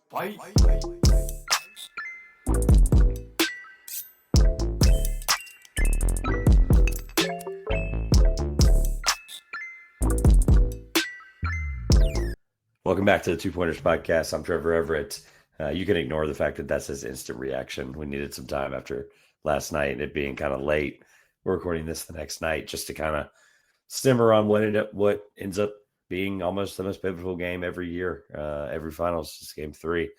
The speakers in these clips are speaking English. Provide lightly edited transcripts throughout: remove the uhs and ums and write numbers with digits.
Fight. Welcome back to the Two Pointers podcast. I'm Trevor Everett. You can ignore the fact that that's his instant reaction. We needed some time after last night and it being kind of late. We're recording this the next night just to kind of simmer on what ends up being almost the most pivotal game every year. Every finals is game 3.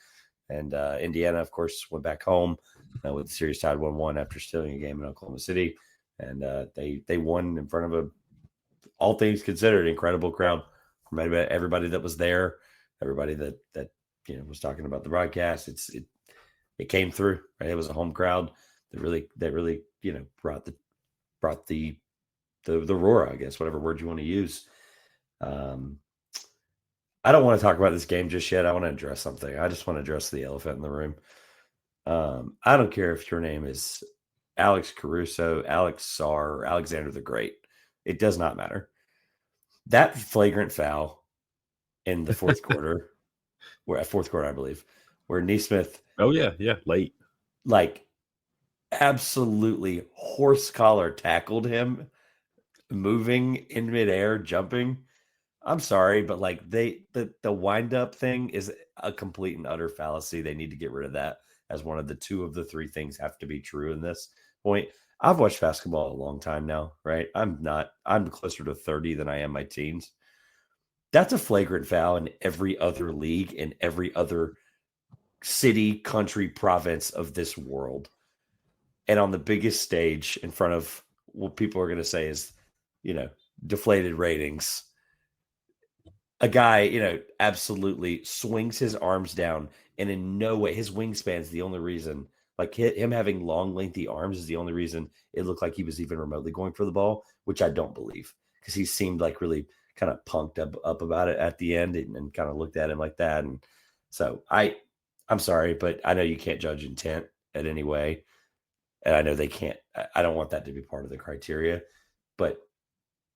And Indiana, of course, went back home with the series tied 1-1 after stealing a game in Oklahoma City. And they won in front of all things considered, incredible crowd from everybody that was there, everybody that was talking about the broadcast. It came through, right? It was a home crowd that really brought the roar, I guess, whatever word you want to use. I don't want to talk about this game just yet. I want to address something. I just want to address the elephant in the room. I don't care if your name is Alex Caruso, Alex Sarr, or Alexander the Great. It does not matter. That flagrant foul in the fourth quarter, I believe, where Nesmith. Oh yeah, late. Like absolutely horse collar tackled him, moving in midair, jumping. I'm sorry, but like the wind up thing is a complete and utter fallacy. They need to get rid of that as one of the 2 of the 3 things have to be true in this point. I've watched basketball a long time now, right? I'm closer to 30 than I am my teens. That's a flagrant foul in every other league, in every other city, country, province of this world. And on the biggest stage in front of what people are going to say is, deflated ratings. A guy, absolutely swings his arms down, and in no way, his wingspan is the only reason. Like him having long, lengthy arms is the only reason it looked like he was even remotely going for the ball, which I don't believe, because he seemed like really kind of punked up about it at the end and kind of looked at him like that. And so I'm sorry, but I know you can't judge intent in any way. And I know they can't. I don't want that to be part of the criteria, but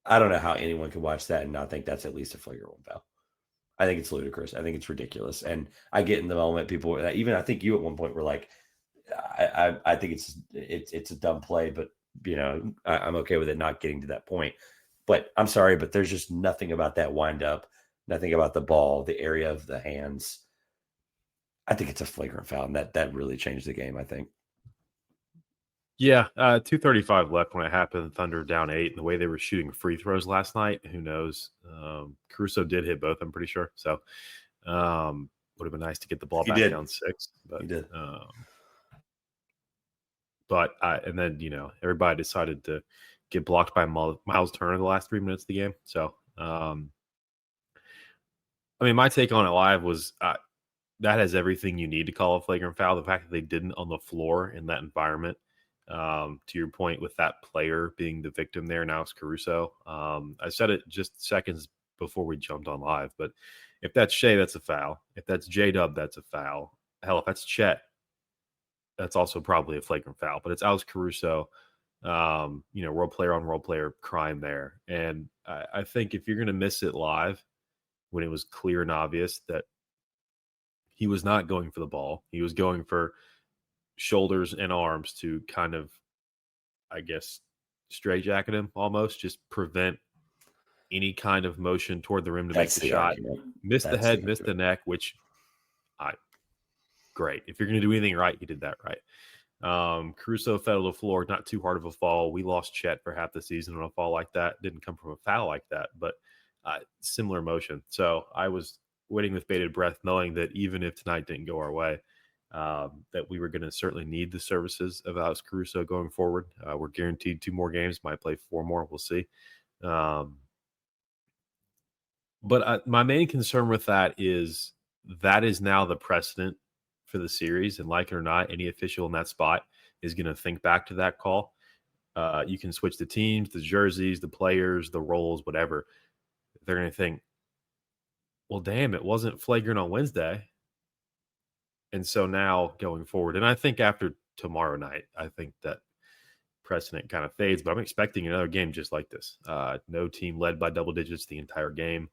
I don't know how anyone can watch that and not think that's at least a flagrant foul. I think it's ludicrous. I think it's ridiculous. And I get in the moment, people, even I think you at one point were like, I think it's a dumb play, but I'm okay with it not getting to that point. But I'm sorry, but there's just nothing about that wind up, nothing about the ball, the area of the hands. I think it's a flagrant foul, and that really changed the game, I think. Yeah, 2:35 left when it happened. Thunder down 8, and the way they were shooting free throws last night, who knows? Caruso did hit both, I'm pretty sure. So would have been nice to get the ball back down 6. But he did. And then everybody decided to get blocked by Miles Turner the last 3 minutes of the game. So my take on it live was that has everything you need to call a flagrant foul. The fact that they didn't on the floor in that environment. To your point with that player being the victim there, now it's Caruso. I said it just seconds before we jumped on live, but if that's Shea, that's a foul. If that's J-Dub, that's a foul. Hell, if that's Chet, that's also probably a flagrant foul. But it's Alex Caruso, role player on role player crime there. And I think if you're going to miss it live when it was clear and obvious that he was not going for the ball, he was going for shoulders and arms to kind of, I guess, straitjacket him almost, just prevent any kind of motion toward the rim to make the shot. Missed the head, missed the neck, which great. If you're going to do anything right, he did that right. Caruso fell to the floor, not too hard of a fall. We lost Chet for half the season on a fall like that. Didn't come from a foul like that, but similar motion. So I was waiting with bated breath, knowing that even if tonight didn't go our way, that we were going to certainly need the services of Alex Caruso going forward. We're guaranteed 2 more games, might play 4 more. We'll see. But my main concern with that is now the precedent for the series. And like it or not, any official in that spot is going to think back to that call. You can switch the teams, the jerseys, the players, the roles, whatever. They're going to think, well, damn, it wasn't flagrant on Wednesday. And so now going forward, and I think after tomorrow night, I think that precedent kind of fades, but I'm expecting another game just like this. No team led by double digits the entire game.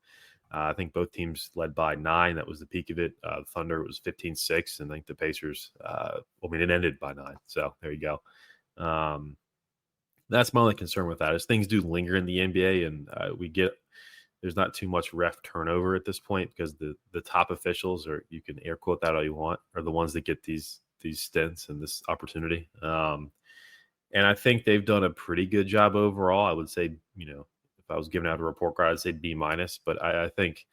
I think both teams led by 9. That was the peak of it. The Thunder, it was 15-6, and I think the Pacers, it ended by 9. So there you go. That's my only concern with that is things do linger in the NBA, and there's not too much ref turnover at this point because the top officials, or you can air quote that all you want, are the ones that get these stints and this opportunity. And I think they've done a pretty good job overall. I would say, if I was giving out a report card, I'd say B-, but I think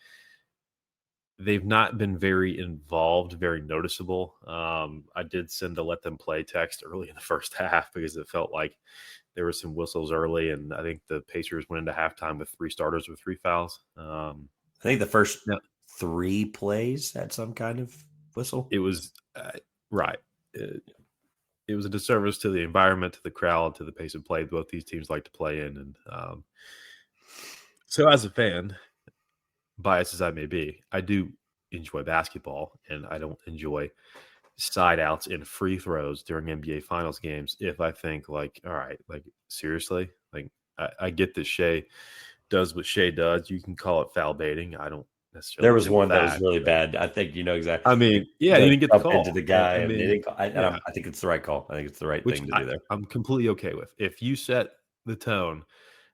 they've not been very involved, very noticeable. I did send a let them play text early in the first half because it felt like there were some whistles early, and I think the Pacers went into halftime with 3 starters with 3 fouls. I think the first Now, 3 plays had some kind of whistle. it was right. It was a disservice to the environment, to the crowd, to the pace of play both these teams like to play in. And so as a fan, biased as I may be, I do enjoy basketball, and I don't enjoy side outs and free throws during NBA Finals games if I think all right, seriously, I get that Shea does what Shea does. You can call it foul baiting. I don't necessarily. There was one that was really bad. I think exactly. I mean, yeah, you didn't get the call into the guy. I mean, I think it's the right call. I think it's the right thing to do there. I'm completely okay with. If you set the tone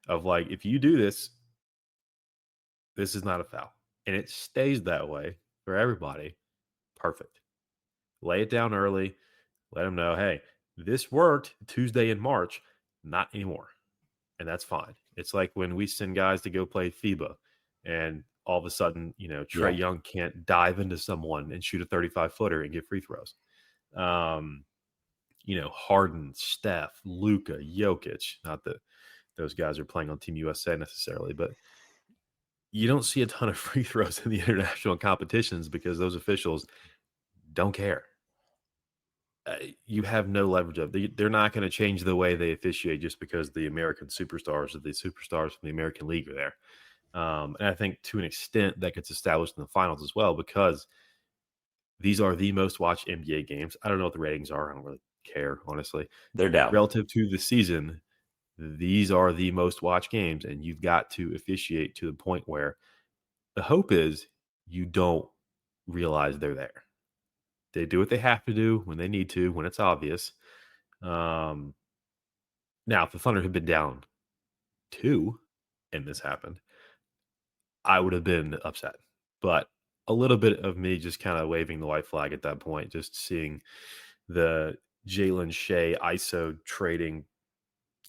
of if you do this, this is not a foul, and it stays that way for everybody. Perfect. Lay it down early. Let them know, hey, this worked Tuesday in March, not anymore. And that's fine. It's like when we send guys to go play FIBA and all of a sudden, Trae Young can't dive into someone and shoot a 35-footer and get free throws. Harden, Steph, Luka, Jokic, not that those guys are playing on Team USA necessarily, but you don't see a ton of free throws in the international competitions because those officials don't care. You have no leverage of. They're not going to change the way they officiate just because the American superstars or the superstars from the American League are there. And I think to an extent that gets established in the finals as well because these are the most watched NBA games. I don't know what the ratings are. I don't really care, honestly. They're down. Relative to the season, these are the most watched games, and you've got to officiate to the point where the hope is you don't realize they're there. They do what they have to do when they need to, when it's obvious. Now, if the Thunder had been down 2 and this happened, I would have been upset. But a little bit of me just kind of waving the white flag at that point, just seeing the Jalen Shea ISO trading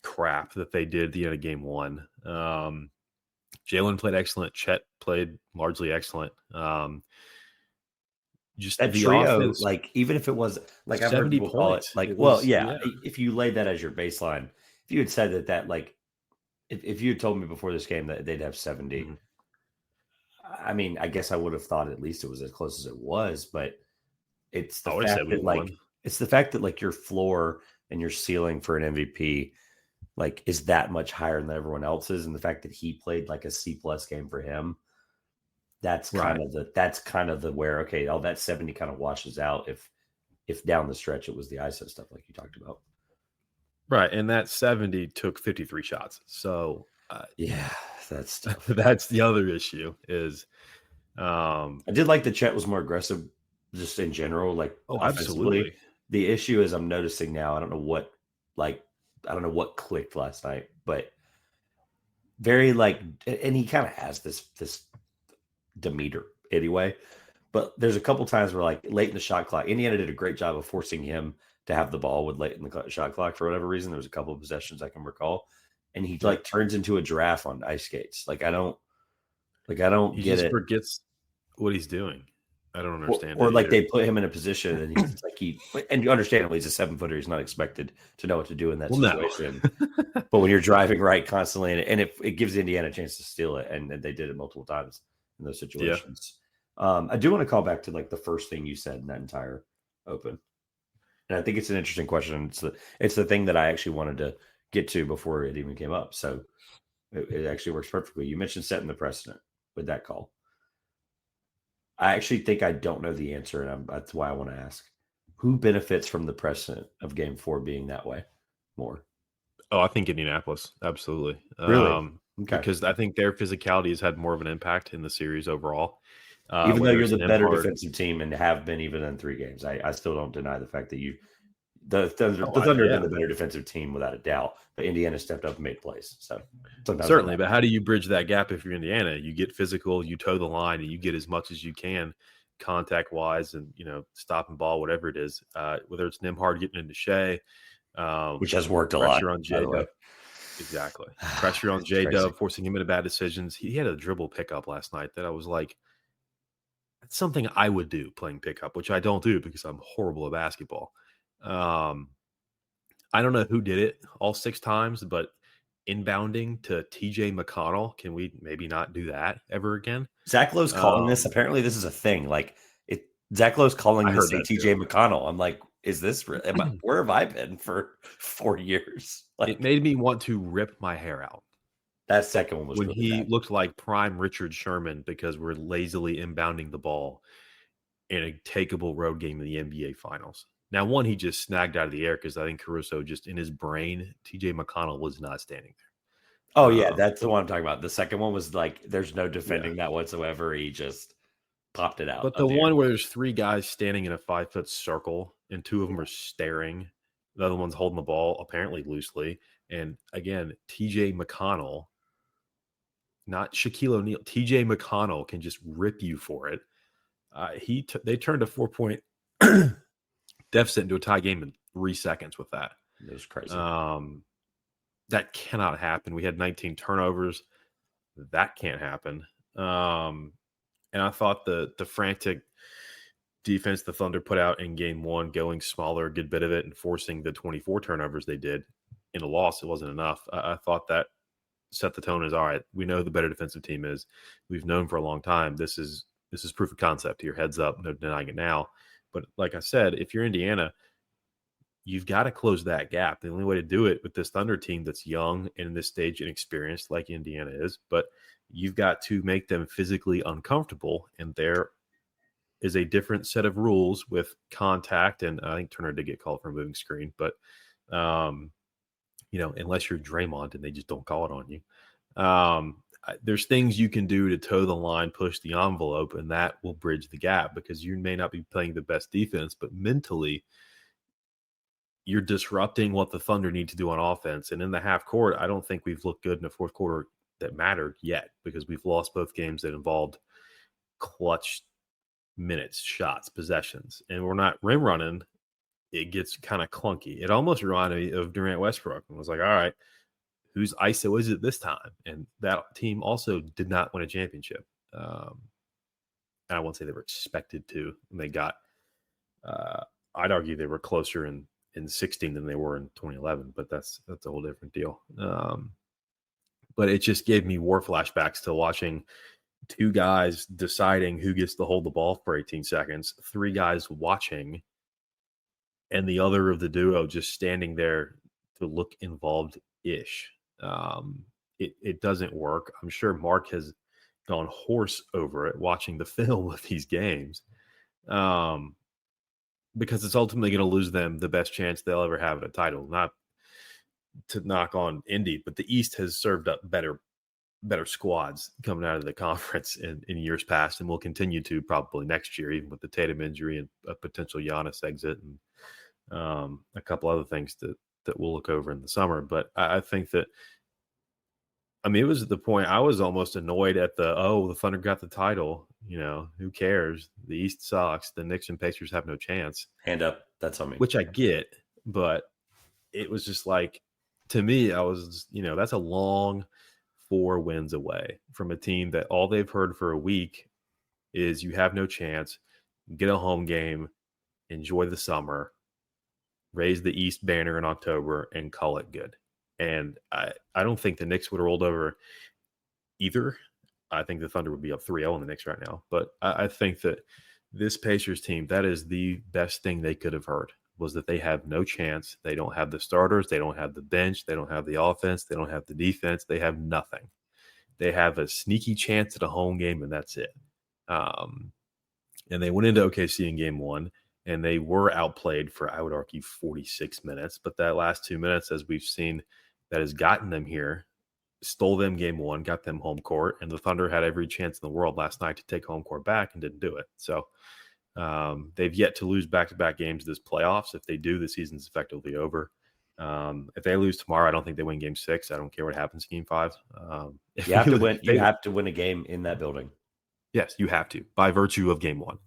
crap that they did at the end of game 1. Jalen played excellent. Chet played largely excellent. Just that the trio, offense, even if it was I've heard people call it if you laid that as your baseline, if you had said that if you had told me before this game that they'd have 70, mm-hmm. I mean, I guess I would have thought at least it was as close as it was, but it's the fact that your floor and your ceiling for an MVP is that much higher than everyone else's, and the fact that he played a C+ game for him. That's kind of the where, okay, all that 70 kind of washes out if down the stretch it was the ISO stuff like you talked about. Right. And that 70 took 53 shots. So that's tough. That's the other issue is I did like the Chet was more aggressive just in general. Absolutely. The issue is I'm noticing now, I don't know what clicked last night, but very and he kind of has this demeanor anyway, but there's a couple times where late in the shot clock, Indiana did a great job of forcing him to have the ball with late in the shot clock for whatever reason. There was a couple of possessions I can recall, and he turns into a giraffe on ice skates. I don't get it. He just forgets what he's doing. I don't understand. Or they put him in a position and he's and understandably he's a 7-footer. He's not expected to know what to do in that situation. No. But when you're driving right constantly and it gives Indiana a chance to steal it, and they did it multiple times in those situations. I do want to call back to the first thing you said in that entire open. And I think it's an interesting question. It's the thing that I actually wanted to get to before it even came up. So it actually works perfectly. You mentioned setting the precedent with that call. I actually think I don't know the answer, and that's why I want to ask. Who benefits from the precedent of game 4 being that way more? Oh, I think Indianapolis. Absolutely. Really? Okay. because I think their physicality has had more of an impact in the series overall. Even though Whether you're it's the better Nemhard, defensive team and have been even in 3 games, I still don't deny the fact that the oh, Thunder have yeah, been the better defensive team without a doubt, but Indiana stepped up and made plays. So sometimes that certainly. But matters. how do you bridge that gap if you're Indiana? You get physical, you toe the line, and you get as much as you can contact wise and, stopping ball, whatever it is, whether it's Nemhard getting into Shea, Which has worked a lot, pressure on by J the way. Dub. Exactly. Pressure on It's J crazy. Dub, forcing him into bad decisions. He had a dribble pickup last night that I was like, that's something I would do playing pickup, which I don't do because I'm horrible at basketball. Um, I don't know who did it all 6 times, but inbounding to TJ McConnell, can we maybe not do that ever again? Zach Lowe's calling this. Um, Apparently, this is a thing. Like Zach Lowe's calling I this heard a that too. TJ McConnell. I'm like, is this real? Where have I been for 4 years? It Like made me want to rip my hair out that second one was when really he bad. looked like prime Richard Sherman because we're lazily inbounding the ball in a takeable road game in the NBA Finals. Now, one he just snagged out of the air because I think Caruso just in his brain, TJ McConnell was not standing Oh there. yeah, that's the one I'm talking about. The second one was like, there's no Yeah. defending that whatsoever. He just popped it out But the of the air. one where there's 3 guys standing in a 5-foot circle and 2 of them are staring, the other one's holding the ball apparently loosely. And again, TJ McConnell, not Shaquille O'Neal, TJ McConnell can just rip you for it. They turned a 4-point deficit into a tie game in 3 seconds with that. It was crazy. That cannot happen. We had 19 turnovers. That can't happen. And I thought the frantic defense the Thunder put out in game 1, going smaller a good bit of it and forcing the 24 turnovers they did in a loss, it wasn't enough. I thought that set the tone as, all right, we know who the better defensive team is. We've known for a long time. This is proof of concept here. Heads up, no denying it now. But like I said, if you're Indiana, you've got to close that gap. The only way to do it with this Thunder team that's young and in this stage inexperienced like Indiana is, but you've got to make them physically uncomfortable. And there is a different set of rules with contact. And I think Turner did get called for a moving screen, but unless you're Draymond and they just don't call it on you. There's things you can do to toe the line, push the envelope, and that will bridge the gap because you may not be playing the best defense, but mentally you're disrupting what the Thunder need to do on offense. And in the half court, I don't think we've looked good in the fourth quarter that mattered yet because we've lost both games that involved clutch minutes, shots, possessions, and we're not rim running. It gets kind of clunky. It almost reminded me of Durant Westbrook and was like, all right, whose ISO is it this time? And that team also did not win a championship. And I won't say they were expected to. And they got, I'd argue they were closer in 16 than they were in 2011, but that's a whole different deal. But it just gave me war flashbacks to watching 2 guys deciding who gets to hold the ball for 18 seconds, 3 guys watching, and the other of the duo just standing there to look involved-ish. It doesn't work. I'm sure Mark has gone hoarse over it watching the film of these games. Because it's ultimately going to lose them the best chance they'll ever have at a title. Not to knock on Indy, but the East has served up better squads coming out of the conference in years past, and will continue to probably next year, even with the Tatum injury and a potential Giannis exit and a couple other things that we'll look over in the summer. But I think that, it was at the point I was almost annoyed at the Thunder got the title. Who cares? The East sucks. The Knicks and Pacers have no chance. Hand up. That's on me. Which I get, but it was just like, to me, I was, that's a long 4 wins away from a team that all they've heard for a week is you have no chance, get a home game, enjoy the summer, raise the East banner in October, and call it good. And I don't think the Knicks would have rolled over either. I think the Thunder would be up 3-0 in the Knicks right now. But I think that this Pacers team, that is the best thing they could have heard, was that they have no chance. They don't have the starters. They don't have the bench. They don't have the offense. They don't have the defense. They have nothing. They have a sneaky chance at a home game, and that's it. And they went into OKC in game 1, and they were outplayed for, I would argue, 46 minutes. But that last 2 minutes, as we've seen, that has gotten them here stole them game one, got them home court, and the Thunder had every chance in the world last night to take home court back and didn't do it. So they've yet to lose back-to-back games this playoffs. If they do, the season's effectively over. If they lose tomorrow, I don't think they win game 6. I don't care what happens in game 5. You have to win. You have to win a game in that building. Yes, you have to, by virtue of game 1.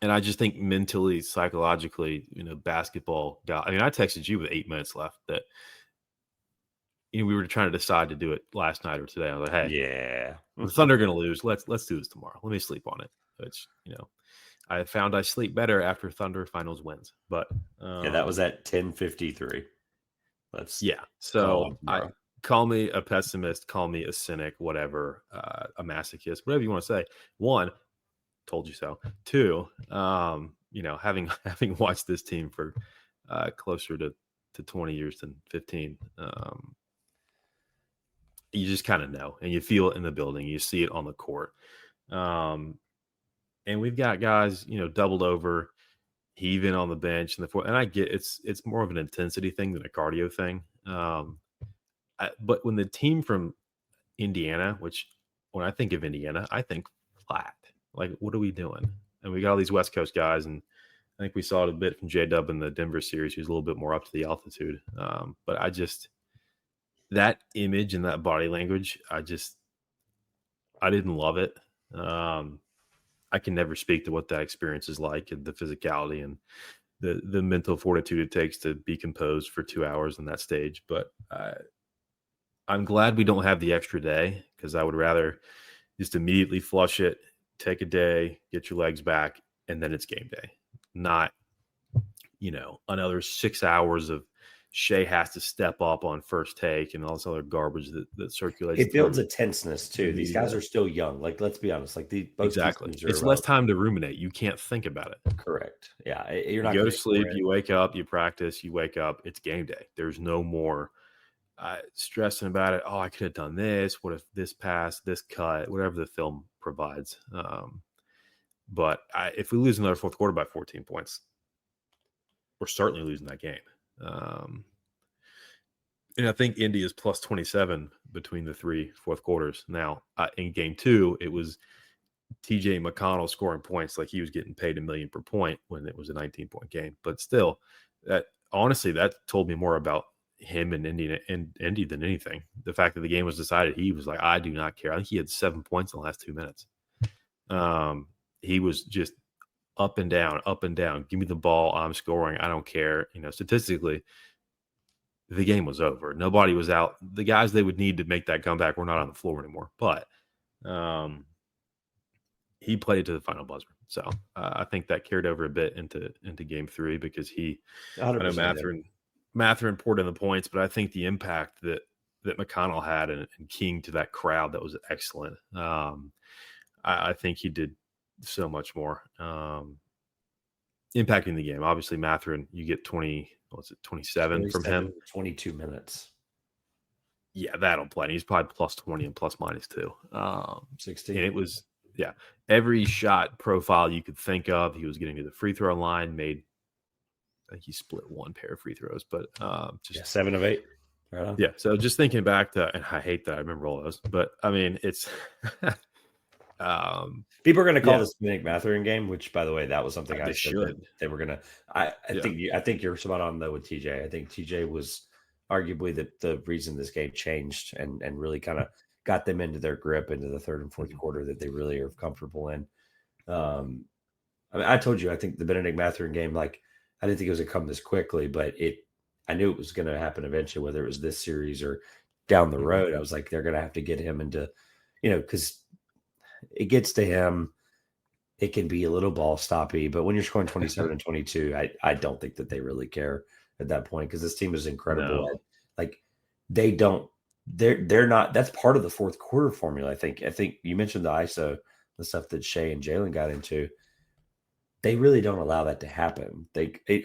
And I just think mentally, psychologically, basketball got. I mean, I texted you with 8 minutes left that we were trying to decide to do it last night or today. I was like, hey, yeah, the Thunder are going to lose. Let's do this tomorrow. Let me sleep on it. Which I found I sleep better after Thunder finals wins. But that was at 10:53. So call me a pessimist, call me a cynic, whatever, a masochist, whatever you want to say. 1, told you so. 2, having watched this team for closer to 20 years than 15, you just kind of know, and you feel it in the building. You see it on the court. And we've got guys, doubled over, heaving on the bench in the fourth. And I get it's more of an intensity thing than a cardio thing. But when the team from Indiana, which when I think of Indiana, I think flat. Like, what are we doing? And we got all these West Coast guys, and I think we saw it a bit from J-Dub in the Denver series, who's a little bit more up to the altitude. But that image and that body language, I didn't love it. I can never speak to what that experience is like, and the physicality and the mental fortitude it takes to be composed for 2 hours on that stage. But I'm glad we don't have the extra day, because I would rather just immediately flush it, take a day, get your legs back, and then it's game day. Not, another 6 hours of Shea has to step up on first take and all this other garbage that circulates. It builds a tenseness too. These guys are still young. Like, let's be honest. Like exactly. It's less time to ruminate. You can't think about it. Correct. Yeah. You're not going to go to sleep. You wake up, you practice, you wake up. It's game day. There's no more stressing about it. Oh, I could have done this. What if this passed, this cut, whatever the film provides. But if we lose another fourth quarter by 14 points, we're certainly losing that game. And I think Indy is plus 27 between the 3 fourth quarters. Now, in game 2, it was TJ McConnell scoring points like he was getting paid $1 million per point when it was a 19-point game. But still, that told me more about him and Indy than anything. The fact that the game was decided, he was like, I do not care. I think he had 7 points in the last 2 minutes. He was just up and down. Give me the ball. I'm scoring. I don't care. Statistically, the game was over. Nobody was out. The guys they would need to make that comeback were not on the floor anymore. But he played it to the final buzzer. So I think that carried over a bit into game 3, because I know Mathurin poured in the points, but I think the impact that McConnell had and King to that crowd, that was excellent. I think he did so much more impacting the game. Obviously, Mathurin, you get 27 from him. 22 minutes. Yeah, that'll play. He's probably plus 20 and plus minus 2. 16. And it was, every shot profile you could think of. He was getting to the free throw line, I think he split 1 pair of free throws, but 7 of 8. Right on. Yeah. So just thinking back to, and I hate that I remember all those, but I mean, it's people are going to call this the Nick Mathurin game, which, by the way, that was something I said that they were going to. I think you're spot on though with TJ. I think TJ was arguably the reason this game changed and really kind of got them into their grip into the third and fourth quarter that they really are comfortable in. I mean, I told you, I think the Benedict Mathurin game, like, I didn't think it was going to come this quickly, but I knew it was going to happen eventually, whether it was this series or down the road. I was like, they're going to have to get him into, because it gets to him, it can be a little ball stoppy, but when you're scoring 27 and 22, I don't think that they really care at that point, because this team is incredible. No. Like, they're not, that's part of the fourth quarter formula. I think you mentioned the ISO, the stuff that Shea and Jalen got into. They really don't allow that to happen.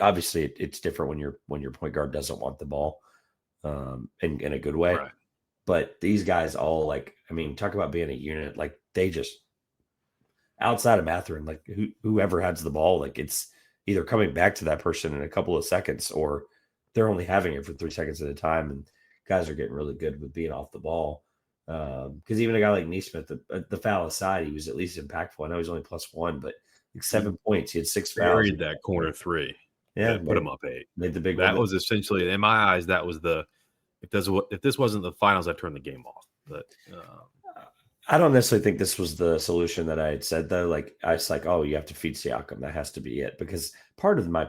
Obviously it's different when your point guard doesn't want the ball in a good way. Right. But these guys all, like, I mean, talk about being a unit. Like, they just, outside of Mathurin, like, whoever has the ball, like, it's either coming back to that person in a couple of seconds or they're only having it for 3 seconds at a time, and guys are getting really good with being off the ball. Because even a guy like Neesmith, the foul aside, he was at least impactful. I know he's only +1, but like 7 points. He had 6 fouls. Buried that corner three. Yeah, That put him up 8. made the big That one. was essentially, in my eyes, that was the if this wasn't the finals, I turned the game off. But I don't necessarily think this was the solution that I had said though. Like I was like, oh, you have to feed Siakam. That has to be it. Because part of my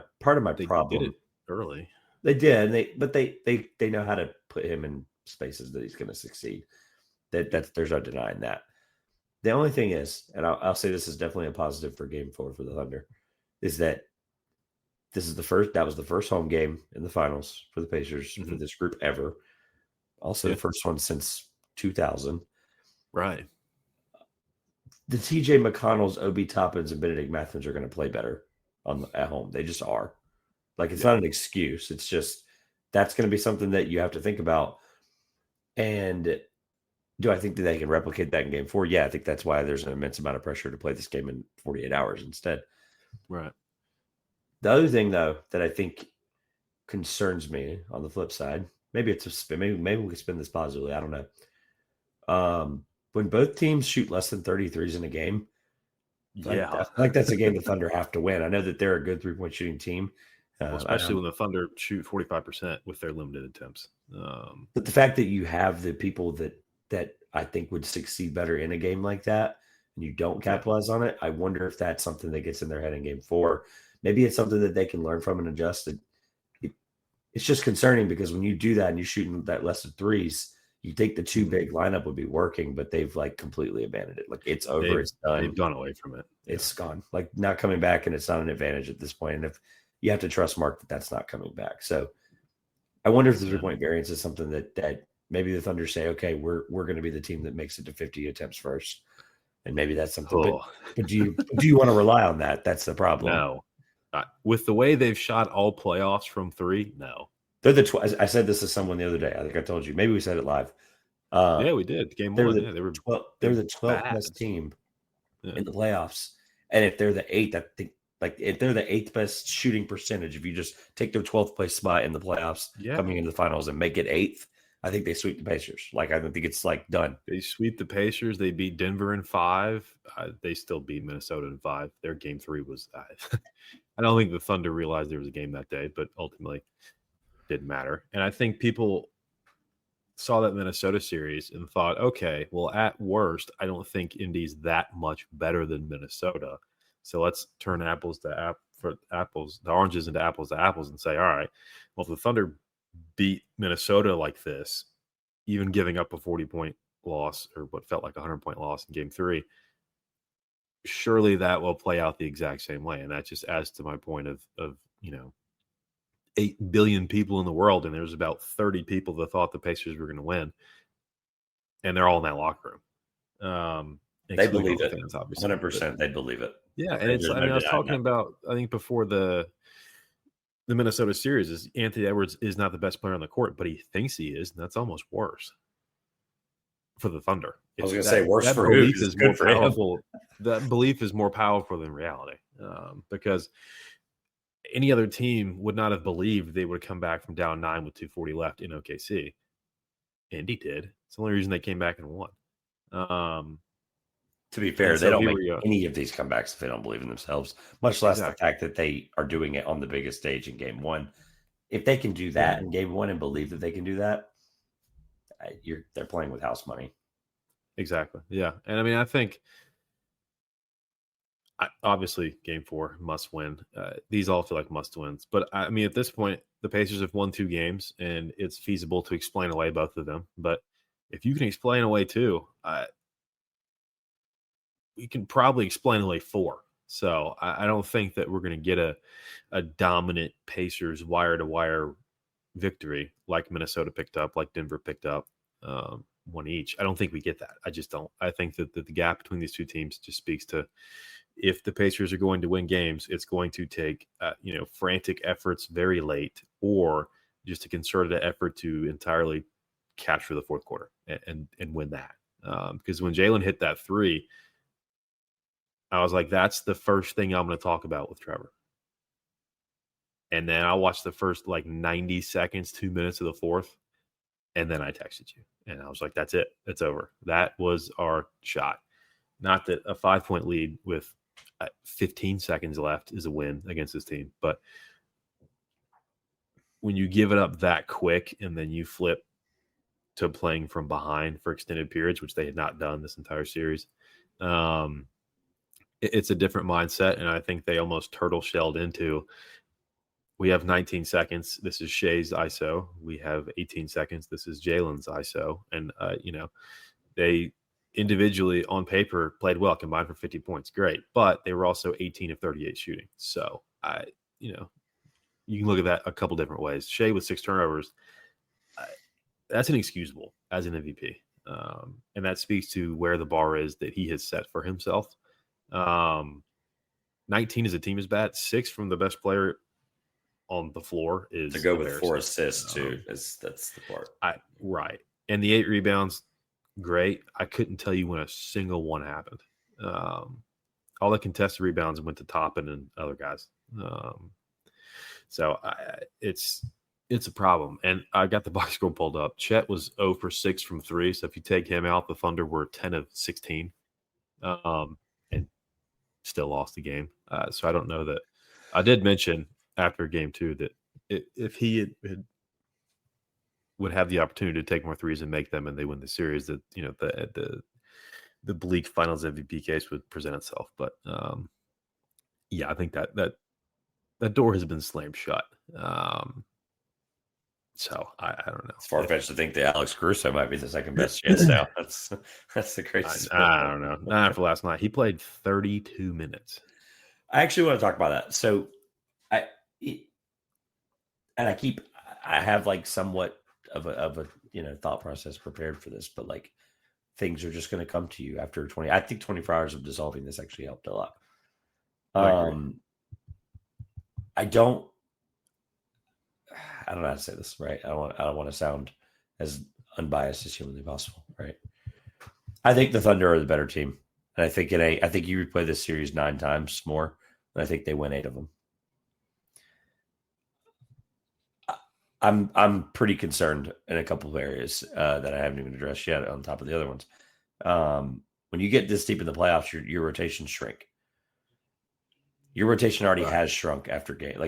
they problem did it early. they did, and they know how to put him in spaces that he's going to succeed. That's there's no denying that. The only thing is, and I'll say this is definitely a positive for Game 4 for the Thunder, is that that was the first home game in the finals for the Pacers for this group ever. Also, the first one since 2000. Right. The TJ McConnells, Obi Toppins, and Benedict Mathuns are going to play better at home. They just are. Like, it's not an excuse. It's just that's going to be something that you have to think about. And do I think that they can replicate that in Game 4? Yeah, I think that's why there's an immense amount of pressure to play this game in 48 hours instead. Right. The other thing, though, that I think concerns me on the flip side, maybe we can spin this positively. I don't know. When both teams shoot less than 33s in a game, like that's a game the Thunder have to win. I know that they're a good 3-point shooting team, especially when the Thunder shoot 45% with their limited attempts. But the fact that you have the people that I think would succeed better in a game like that, and you don't capitalize on it, I wonder if that's something that gets in their head in Game 4. Maybe it's something that they can learn from and adjust. It's just concerning because when you do that and you're shooting that less than threes, you think the 2 big lineup would be working, but they've like completely abandoned it. Like it's over. It's done. They've gone away from it. It's gone. Like not coming back, and it's not an advantage at this point. And if you have to trust Mark that that's not coming back, so I wonder if the 3-point variance is something that maybe the Thunder say, okay, we're going to be the team that makes it to 50 attempts first, and maybe that's something. But do you want to rely on that? That's the problem. No. With the way they've shot all playoffs from 3, no. They're the I said this to someone the other day. I think I told you. Maybe we said it live. Yeah, we did. Game 1. They're the 12th best team in the playoffs. And if they're the 8th, I think if they're the 8th best shooting percentage, if you just take their 12th place spot in the playoffs coming into the finals and make it 8th, I think they sweep the Pacers. Like I think it's like done. They sweep the Pacers. They beat Denver in 5. They still beat Minnesota in 5. Their Game 3 was. I don't think the Thunder realized there was a game that day, but ultimately didn't matter. And I think people saw that Minnesota series and thought, okay, well, at worst, I don't think Indy's that much better than Minnesota. So let's turn the oranges into apples and say, all right, well, if the Thunder beat Minnesota like this, even giving up a 40-point loss or what felt like a 100-point loss in Game 3, surely that will play out the exact same way. And that just adds to my point of 8 billion people in the world, and there's about 30 people that thought the Pacers were going to win, and they're all in that locker room. They believe it. Fans, obviously. 100%. They believe it. Yeah, and it's. I was talking about. I think before the Minnesota series is Anthony Edwards is not the best player on the court, but he thinks he is, and that's almost worse for the Thunder. I was going to say worse for who? Is more powerful. That belief is more powerful than reality, because any other team would not have believed they would come back from down 9 with 2:40 left in OKC. Indy did. It's the only reason they came back and won. To be fair, they don't make any of these comebacks if they don't believe in themselves, much less the fact that they are doing it on the biggest stage in Game 1. If they can do that in Game 1 and believe that they can do that, they're playing with house money. Exactly. Yeah. And I mean, I think obviously Game 4 must win. These all feel like must wins. But I mean, at this point, the Pacers have won 2 games, and it's feasible to explain away both of them. But if you can explain away 2, we can probably explain away 4. So I don't think that we're going to get a dominant Pacers wire-to-wire victory like Minnesota picked up, like Denver picked up, one each. I don't think we get that. I just don't. I think that the gap between these two teams just speaks to if the Pacers are going to win games, it's going to take frantic efforts very late, or just a concerted effort to entirely capture the fourth quarter and win that. Because when Jalen hit that 3, I was like, that's the first thing I'm going to talk about with Trevor. And then I watched the first like 90 seconds, 2 minutes of the fourth. And then I texted you. And I was like, that's it. It's over. That was our shot. Not that a 5-point lead with 15 seconds left is a win against this team. But when you give it up that quick and then you flip to playing from behind for extended periods, which they had not done this entire series, it's a different mindset. And I think they almost turtle shelled into, we have 19 seconds. This is Shai's ISO. We have 18 seconds. This is Jalen's ISO. And, they individually on paper played well, combined for 50 points. Great. But they were also 18 of 38 shooting. So, you can look at that a couple different ways. Shai with 6 turnovers, that's inexcusable as an MVP. And that speaks to where the bar is that he has set for himself. 19 as a team is bad. 6 from the best player on the floor is to go with 4 assists too. That's the part. Right. And the 8 rebounds, great. I couldn't tell you when a single one happened. All the contested rebounds went to Toppin and other guys. So it's a problem. And I got the box score pulled up. Chet was 0 for 6 from 3. So if you take him out, the Thunder were 10 of 16, and still lost the game. So I don't know that. I did mention after game 2 that if he would have the opportunity to take more threes and make them, and they win the series, that the bleak Finals MVP case would present itself. But yeah, I think that door has been slammed shut. So I don't know. It's far-fetched to think that Alex Caruso might be the second best chance now. That's the craziest. I don't know. Not after last night. He played 32 minutes. I actually want to talk about that. So I have like somewhat of a thought process prepared for this, but like things are just going to come to you after 20. I think 24 hours of dissolving this actually helped a lot. I don't know how to say this, right? I don't want to sound as unbiased as humanly possible, right? I think the Thunder are the better team, and I think you replay this series 9 times more, and I think they win 8 of them. I'm pretty concerned in a couple of areas that I haven't even addressed yet. On top of the other ones, when you get this deep in the playoffs, your rotations shrink. Your rotation already has shrunk after game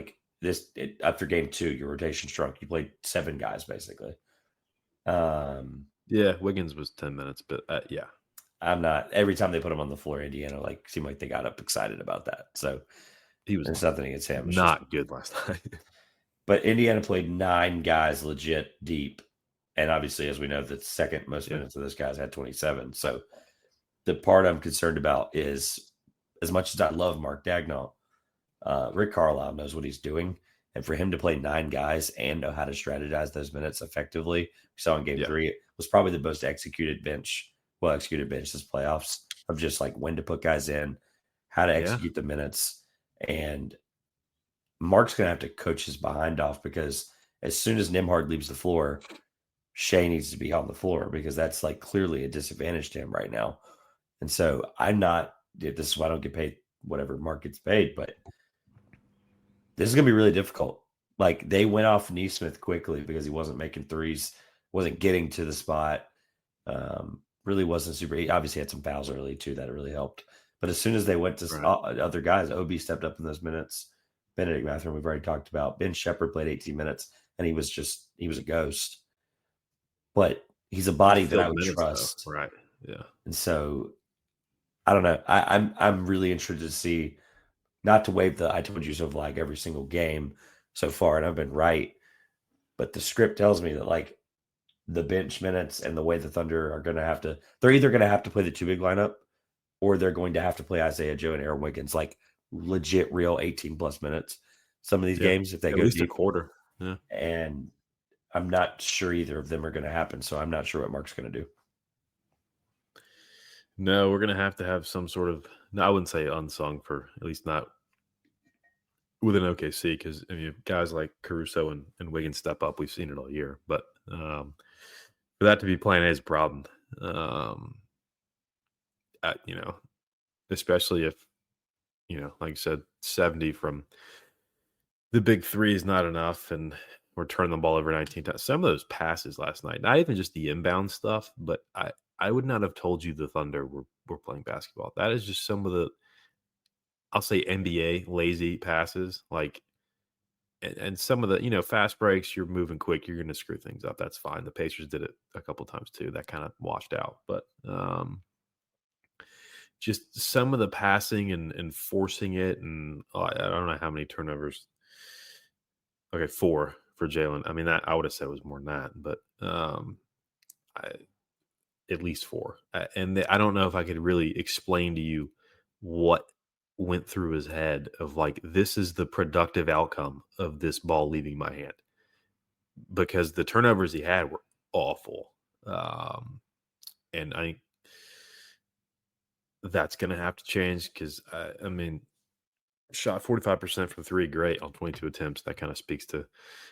after game 2. Your rotation shrunk. You played 7 guys basically. Yeah, Wiggins was 10 minutes, but yeah, I'm not. Every time they put him on the floor, Indiana seemed like they got up excited about that. So there's nothing against him. It's not good last night. But Indiana played 9 guys legit deep. And obviously, as we know, the second most minutes of those guys had 27. So the part I'm concerned about is, as much as I love Mark Daigneault, Rick Carlisle knows what he's doing. And for him to play 9 guys and know how to strategize those minutes effectively, we saw in game 3, it was probably the most executed bench this playoffs, of just like when to put guys in, how to execute the minutes. And Mark's going to have to coach his behind off, because as soon as Nembhard leaves the floor, Shai needs to be on the floor, because that's like clearly a disadvantage to him right now. And so this is why I don't get paid whatever Mark gets paid, but this is going to be really difficult. Like, they went off Neesmith quickly because he wasn't making threes, wasn't getting to the spot. Really wasn't super. He obviously had some fouls early too that really helped. But as soon as they went to other guys, OB stepped up in those minutes. Benedict Mathurin, we've already talked about. Ben Shepherd played 18 minutes, and he was a ghost. But he's a body that I would trust. Right. Yeah. And so I don't know. I'm really interested to see, not to wave the I told you so flag every single game so far, and I've been right. But the script tells me that like the bench minutes and the way the Thunder are going to have to, they're either going to have to play the 2 big lineup, or they're going to have to play Isaiah Joe and Aaron Wiggins, like legit real 18 plus minutes. Some of these games, if they at go least deep, a quarter. Yeah. And I'm not sure either of them are going to happen. So I'm not sure what Mark's going to do. No, we're going to have some sort of, I wouldn't say unsung, for at least not with an OKC, because I mean, guys like Caruso and Wiggins step up. We've seen it all year, but for that to be Plan A's problem, especially if, like you said, 70 from the big three is not enough, and we're turning the ball over 19 times. Some of those passes last night, not even just the inbound stuff, but I would not have told you the Thunder were playing basketball. That is just some of the, I'll say, NBA lazy passes, like, and some of the, fast breaks, you're moving quick, you're going to screw things up. That's fine. The Pacers did it a couple times too. That kind of washed out. But just some of the passing and forcing it, and I don't know how many turnovers. Okay, 4 for Jalen. I mean, that I would have said was more than that, but I, at least 4. I don't know if I could really explain to you what went through his head of like, this is the productive outcome of this ball leaving my hand, because the turnovers he had were awful. And I think that's going to have to change, because I mean, shot 45% from 3, great, on 22 attempts. That kind of speaks to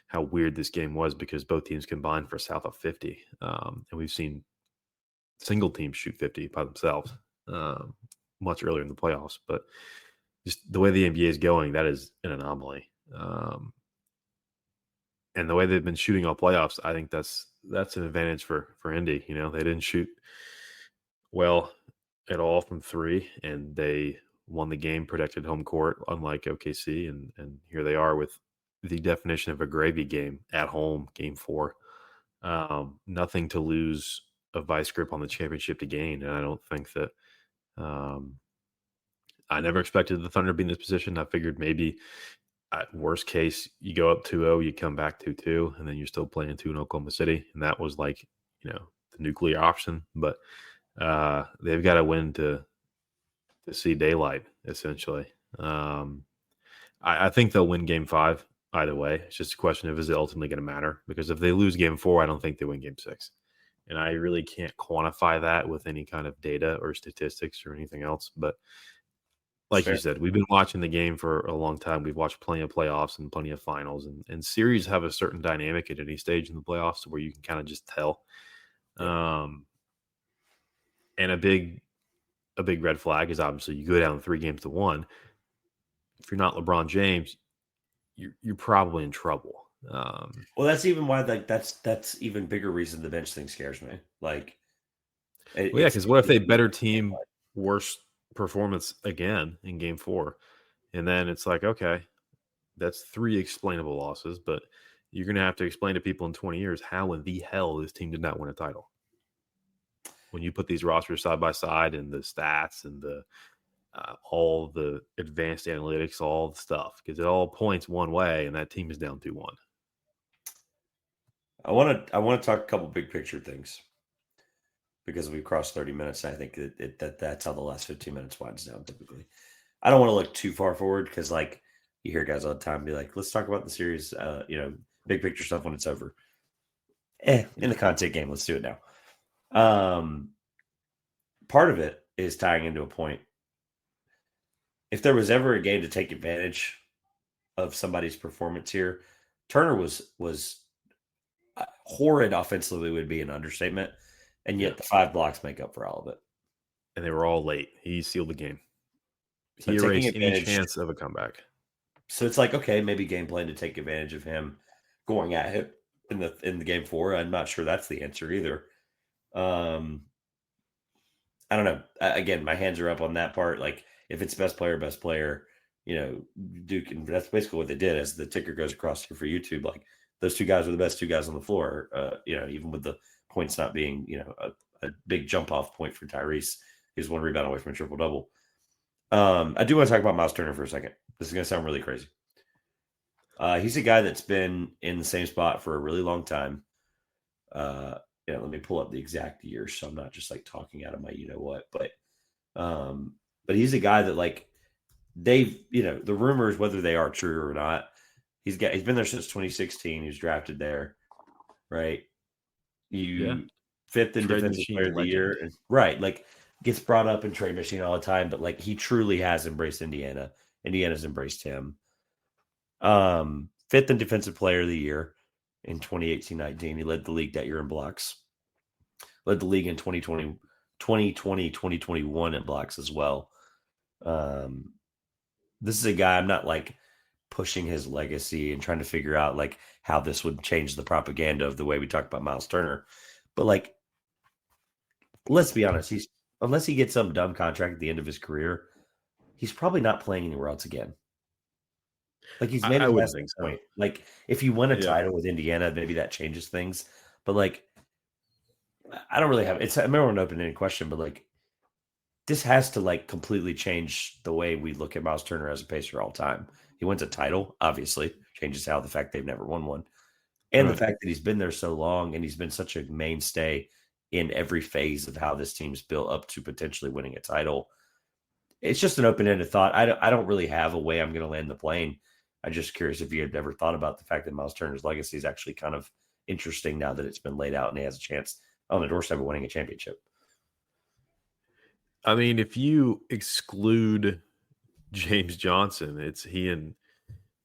how weird this game was, because both teams combined for south of 50. And we've seen single teams shoot 50 by themselves much earlier in the playoffs. But just the way the NBA is going, that is an anomaly. And the way they've been shooting all playoffs, I think that's an advantage for Indy. They didn't shoot well at all from 3, and they won the game, protected home court, unlike OKC, and here they are with the definition of a gravy game at home, game 4. Nothing to lose, a vice grip on the championship to gain, and I don't think that I never expected the Thunder to be in this position. I figured maybe at worst case, you go up 2-0, you come back 2-2, and then you're still playing 2 in Oklahoma City. And that was like, the nuclear option. But they've got to win to see daylight, essentially. I think they'll win game 5 either way. It's just a question of, is it ultimately going to matter? Because if they lose game 4, I don't think they win game 6. And I really can't quantify that with any kind of data or statistics or anything else. But like you said, we've been watching the game for a long time. We've watched plenty of playoffs and plenty of finals, and series have a certain dynamic at any stage in the playoffs where you can kind of just tell. Yeah. And a big red flag is obviously you go down 3-1. If you're not LeBron James, you're probably in trouble. Well, that's even why that's even bigger reason the bench thing scares me. Like, because what if they better team, worse performance again in game 4, and then it's like, okay, that's 3 explainable losses, but you're going to have to explain to people in 20 years how in the hell this team did not win a title. When you put these rosters side by side, and the stats and the all the advanced analytics, all the stuff, because it all points one way, and that team is down 2-1. I want to talk a couple big picture things, because we've crossed 30 minutes. And I think that's how the last 15 minutes winds down typically. I don't want to look too far forward, because like you hear guys all the time be like, let's talk about the series, big picture stuff when it's over. In the content game, let's do it now. Part of it is tying into a point. If there was ever a game to take advantage of somebody's performance here, Turner was horrid offensively would be an understatement, and yet the 5 blocks make up for all of it. And they were all late. He sealed the game. He erased any chance of a comeback. So it's like, okay, maybe game plan to take advantage of him going at him in the game 4. I'm not sure that's the answer either. I don't know. Again, my hands are up on that part. Like, if it's best player, Duke, and that's basically what they did. As the ticker goes across here for YouTube, like, those 2 guys are the best 2 guys on the floor. Even with the points not being, a big jump off point for Tyrese. He's 1 rebound away from a triple double. I do want to talk about Miles Turner for a second. This is going to sound really crazy. He's a guy that's been in the same spot for a really long time. Let me pull up the exact year, so I'm not just like talking out of my what. But he's a guy that, like, they've, the rumors, whether they are true or not, he's been there since 2016. He was drafted there, right? Fifth in defensive player of the year, right? Like, gets brought up in trade machine all the time, but like, he truly has embraced Indiana. Indiana's embraced him. 5th in defensive player of the year in 2018-19. He led the league that year in blocks. Led the league in 2020, 2021 in blocks as well. This is a guy, I'm not like pushing his legacy and trying to figure out like how this would change the propaganda of the way we talk about Miles Turner. But like, let's be honest, he's unless he gets some dumb contract at the end of his career, he's probably not playing anywhere else again. Like he's made I it wouldn't past that think so. point. Like if you win a Yeah. title with Indiana, maybe that changes things. But like, I don't really have it's. I remember an open-ended question, but like, this has to like completely change the way we look at Miles Turner as a pacer all time. He wins a title, obviously, changes how the fact they've never won one, and the Right. fact that he's been there so long and he's been such a mainstay in every phase of how this team's built up to potentially winning a title. It's just an open-ended thought. I don't really have a way I'm going to land the plane. I'm just curious if you had ever thought about the fact that Miles Turner's legacy is actually kind of interesting now that it's been laid out and he has a chance on the doorstep of winning a championship. I mean, if you exclude James Johnson, it's he and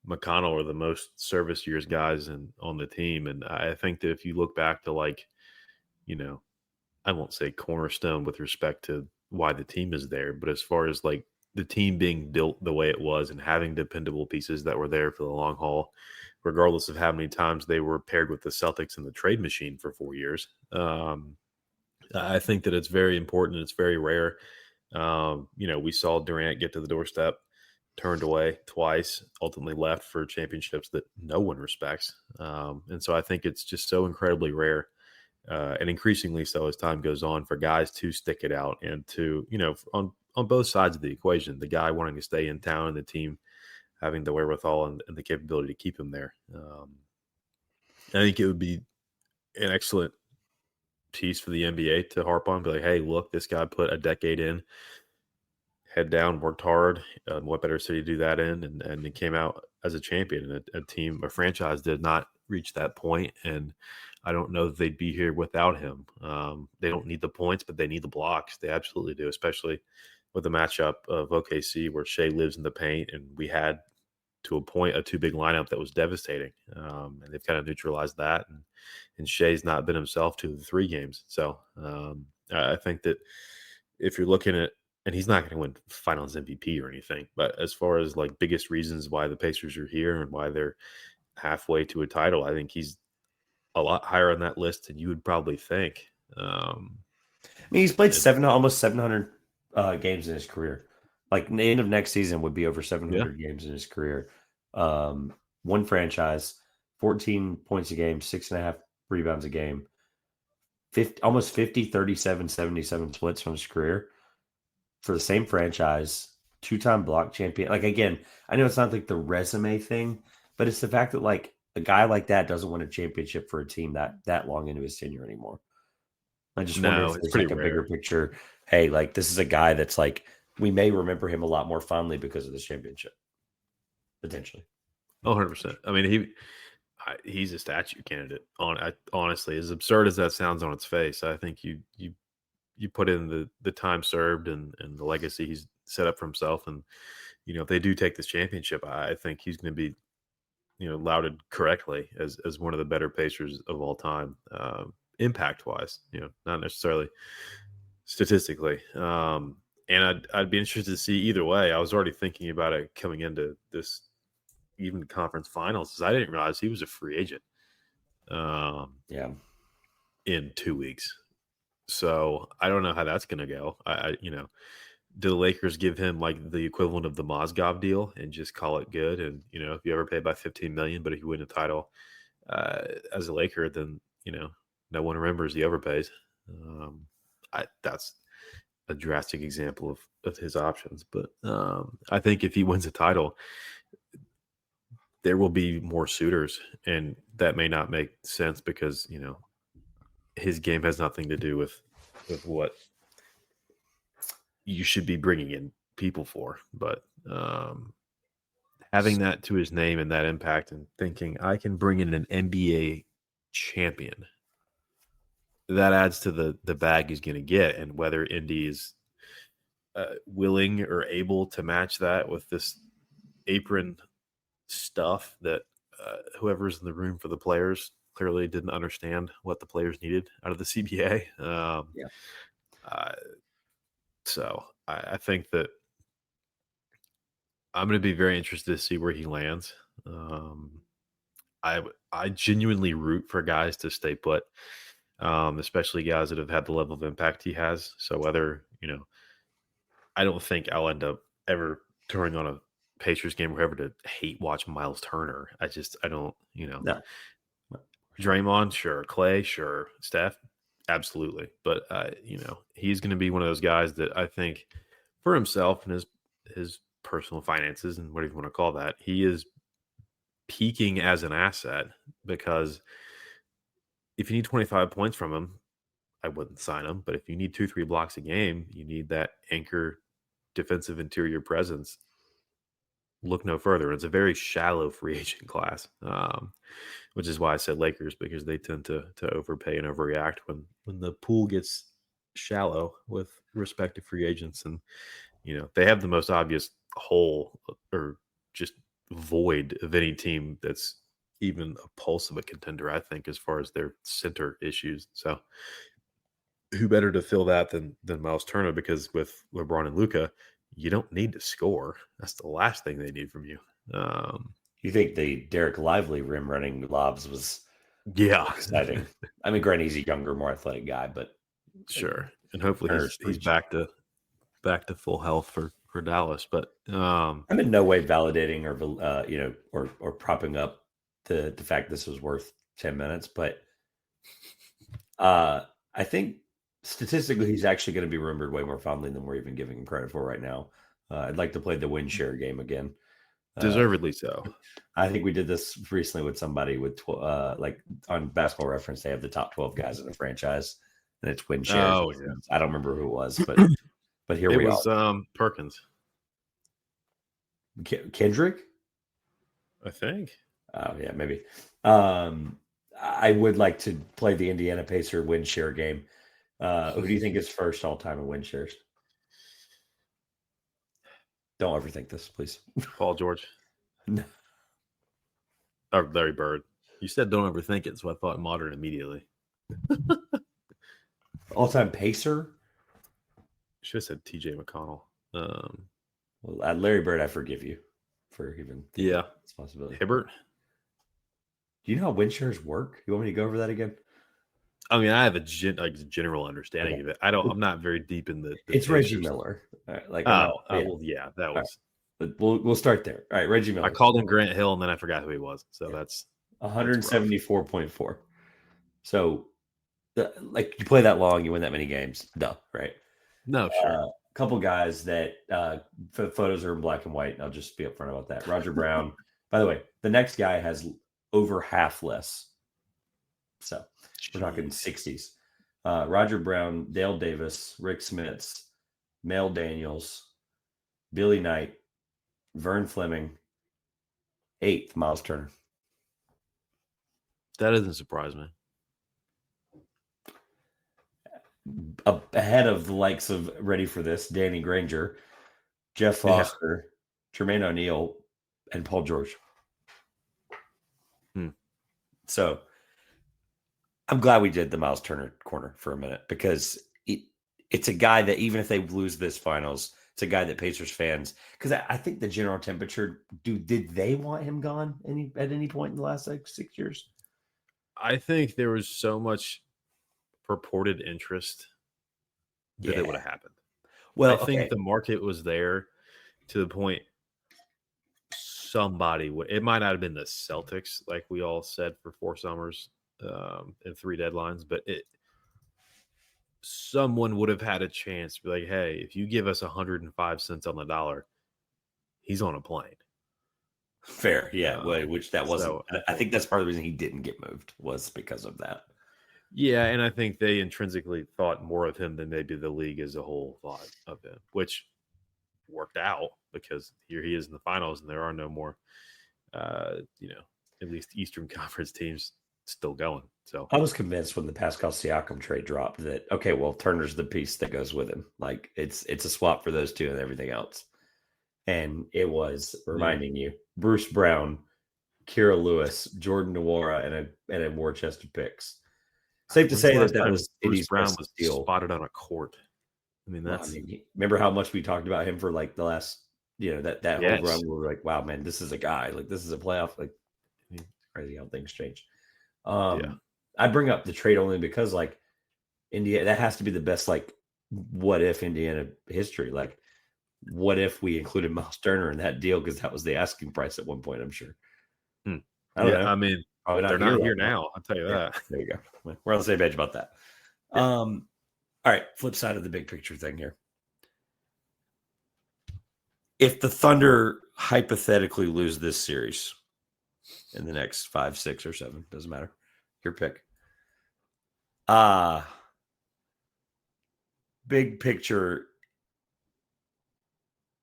McConnell are the most service years guys on the team. And I think that if you look back to like, you know, I won't say cornerstone with respect to why the team is there, but as far as like the team being built the way it was and having dependable pieces that were there for the long haul, regardless of how many times they were paired with the Celtics and the trade machine for 4 years. I think that it's very important. It's very rare. We saw Durant get to the doorstep, turned away twice, ultimately left for championships that no one respects. And so I think it's just so incredibly rare, and increasingly so as time goes on, for guys to stick it out and to, on both sides of the equation, the guy wanting to stay in town and the team having the wherewithal and the capability to keep him there. I think it would be an excellent piece for the NBA to harp on, be like, hey, look, this guy put a decade in, head down, worked hard. What better city to do that in? And he came out as a champion. And a franchise did not reach that point. And I don't know that they'd be here without him. They don't need the points, but they need the blocks. They absolutely do, especially with the matchup of OKC where Shea lives in the paint. And we had, to a point, a too big lineup that was devastating. And they've kind of neutralized that. And Shea's not been himself 2 of the 3 games. So I think that if you're looking at, and he's not going to win Finals MVP or anything, but as far as like biggest reasons why the Pacers are here and why they're halfway to a title, I think he's a lot higher on that list than you would probably think. I mean, he's played And almost 700 games in his career. Like the end of next season would be over yeah, 700 games in his career. One franchise, 14 points a game, 6.5 rebounds a game, 50, almost 50, 37, 77 splits from his career for the same franchise, 2-time block champion. Like, again, I know it's not like the resume thing, but it's the fact that like a guy like that doesn't win a championship for a team that long into his tenure anymore. I just wonder no, if it's there's pretty like a bigger rare. picture. Hey, like this is a guy that's like we may remember him a lot more fondly because of this championship, potentially. 100%. I mean, he's a statue candidate. Honestly, as absurd as that sounds on its face, I think you put in the time served and the legacy he's set up for himself, and if they do take this championship, I think he's going to be lauded correctly as one of the better Pacers of all time, impact wise. Not necessarily statistically. And I'd be interested to see either way. I was already thinking about it coming into this even conference finals, because I didn't realize he was a free agent Yeah. in 2 weeks. So I don't know how that's going to go. Do the Lakers give him like the equivalent of the Mozgov deal and just call it good? And if you ever pay by 15 million, but if you win a title as a Laker, then no one remembers the overpays. That's a drastic example of his options, but I think if he wins a title, there will be more suitors, and that may not make sense because his game has nothing to do with what you should be bringing in people for, but having that to his name and that impact, and thinking I can bring in an NBA champion, that adds to the bag he's going to get, and whether Indy is willing or able to match that with this apron stuff that whoever's in the room for the players clearly didn't understand what the players needed out of the CBA. Yeah. Uh, so I think that I'm going to be very interested to see where he lands. I genuinely root for guys to stay put, especially guys that have had the level of impact he has. So whether, I don't think I'll end up ever turning on a Pacers game or ever to hate watch Miles Turner. I don't, No. Draymond, sure. Clay, sure. Steph, absolutely. But, he's going to be one of those guys that I think for himself and his personal finances and whatever you want to call that, he is peaking as an asset because if you need 25 points from him, I wouldn't sign him. But if you need 2-3 blocks a game, you need that anchor defensive interior presence. Look no further. It's a very shallow free agent class, which is why I said Lakers, because they tend to overpay and overreact when the pool gets shallow with respect to free agents. And, they have the most obvious hole or just void of any team that's even a pulse of a contender, I think, as far as their center issues. So who better to fill that than Miles Turner? Because with LeBron and Luka, you don't need to score. That's the last thing they need from you. You think the Derek Lively rim running lobs was exciting? I mean, granted, he's a younger, more athletic guy, but sure. And hopefully he's back to full health for Dallas. But I'm in no way validating or propping up the fact this was worth 10 minutes, but I think statistically he's actually going to be remembered way more fondly than we're even giving him credit for right now. I'd like to play the win share game again. Deservedly so. I think we did this recently with somebody with like on Basketball Reference, they have the top 12 guys in the franchise, and it's win shares. Oh, yeah. I don't remember who it was, but here we are. It was Perkins. Kendrick? I think. Oh, yeah, maybe. I would like to play the Indiana Pacer win share game. Who do you think is first all time in win shares? Don't overthink this, please. Paul George. No. Or Larry Bird. You said don't overthink it, so I thought modern immediately. All time Pacer? Should have said TJ McConnell. Well, Larry Bird, I forgive you for even this possibility. Hibbert? Do you know how win shares work? You want me to go over that again? I mean, I have a general understanding of it. I'm not very deep in the it's Reggie Miller. Right, that was. But we'll start there. All right, Reggie Miller. I called him Grant Hill, and then I forgot who he was. So that's 174.4. So, you play that long, you win that many games. Duh, right? No, sure. Couple guys that photos are in black and white. And I'll just be upfront about that. Roger Brown. By the way, the next guy has over half less. So we're talking 60s. Roger Brown, Dale Davis, Rick Smits, Mel Daniels, Billy Knight, Vern Fleming, 8th, Miles Turner. That doesn't surprise me. Ahead of the likes of, ready for this, Danny Granger, Jeff Foster, Jermaine O'Neal, and Paul George. So I'm glad we did the Miles Turner corner for a minute, because it's a guy that even if they lose this finals, it's a guy that Pacers fans, because I think the general temperature, did they want him gone at any point in the last 6 years? I think there was so much purported interest that it would have happened. Well, I think the market was there to the point somebody would. It might not have been the Celtics, like we all said, for 4 summers and 3 deadlines, but someone would have had a chance to be like, hey, if you give us 105 cents on the dollar, he's on a plane. Fair, yeah. Which that wasn't. So, I think that's part of the reason he didn't get moved, was because of that. Yeah, and I think they intrinsically thought more of him than maybe the league as a whole thought of him, which worked out because here he is in the finals, and there are no more, at least Eastern Conference teams still going. So I was convinced when the Pascal Siakam trade dropped that, okay, well, Turner's the piece that goes with him. Like it's a swap for those two and everything else. And it was reminding you, Bruce Brown, Kira Lewis, Jordan Nwora, and a war chest of picks. Safe to say that was Bruce Brown was spotted on a court. I mean, remember how much we talked about him for like the last that whole run Yes. where we're like, wow, man, this is a guy. Like, this is a playoff. Like, crazy how things change. Yeah. I bring up the trade only because, like, Indiana, that has to be the best, like, what if Indiana history. Like, what if we included Miles Turner in that deal? Because that was the asking price at one point, I'm sure. Hmm. I don't Yeah. know. I mean, Probably they're not not here here right now. now. I'll tell you Yeah, that. there you go. We're on the same page about that. Yeah. All right, flip side of the big picture thing here. If the Thunder hypothetically lose this series in the next 5, 6, or 7, doesn't matter, your pick. Big picture,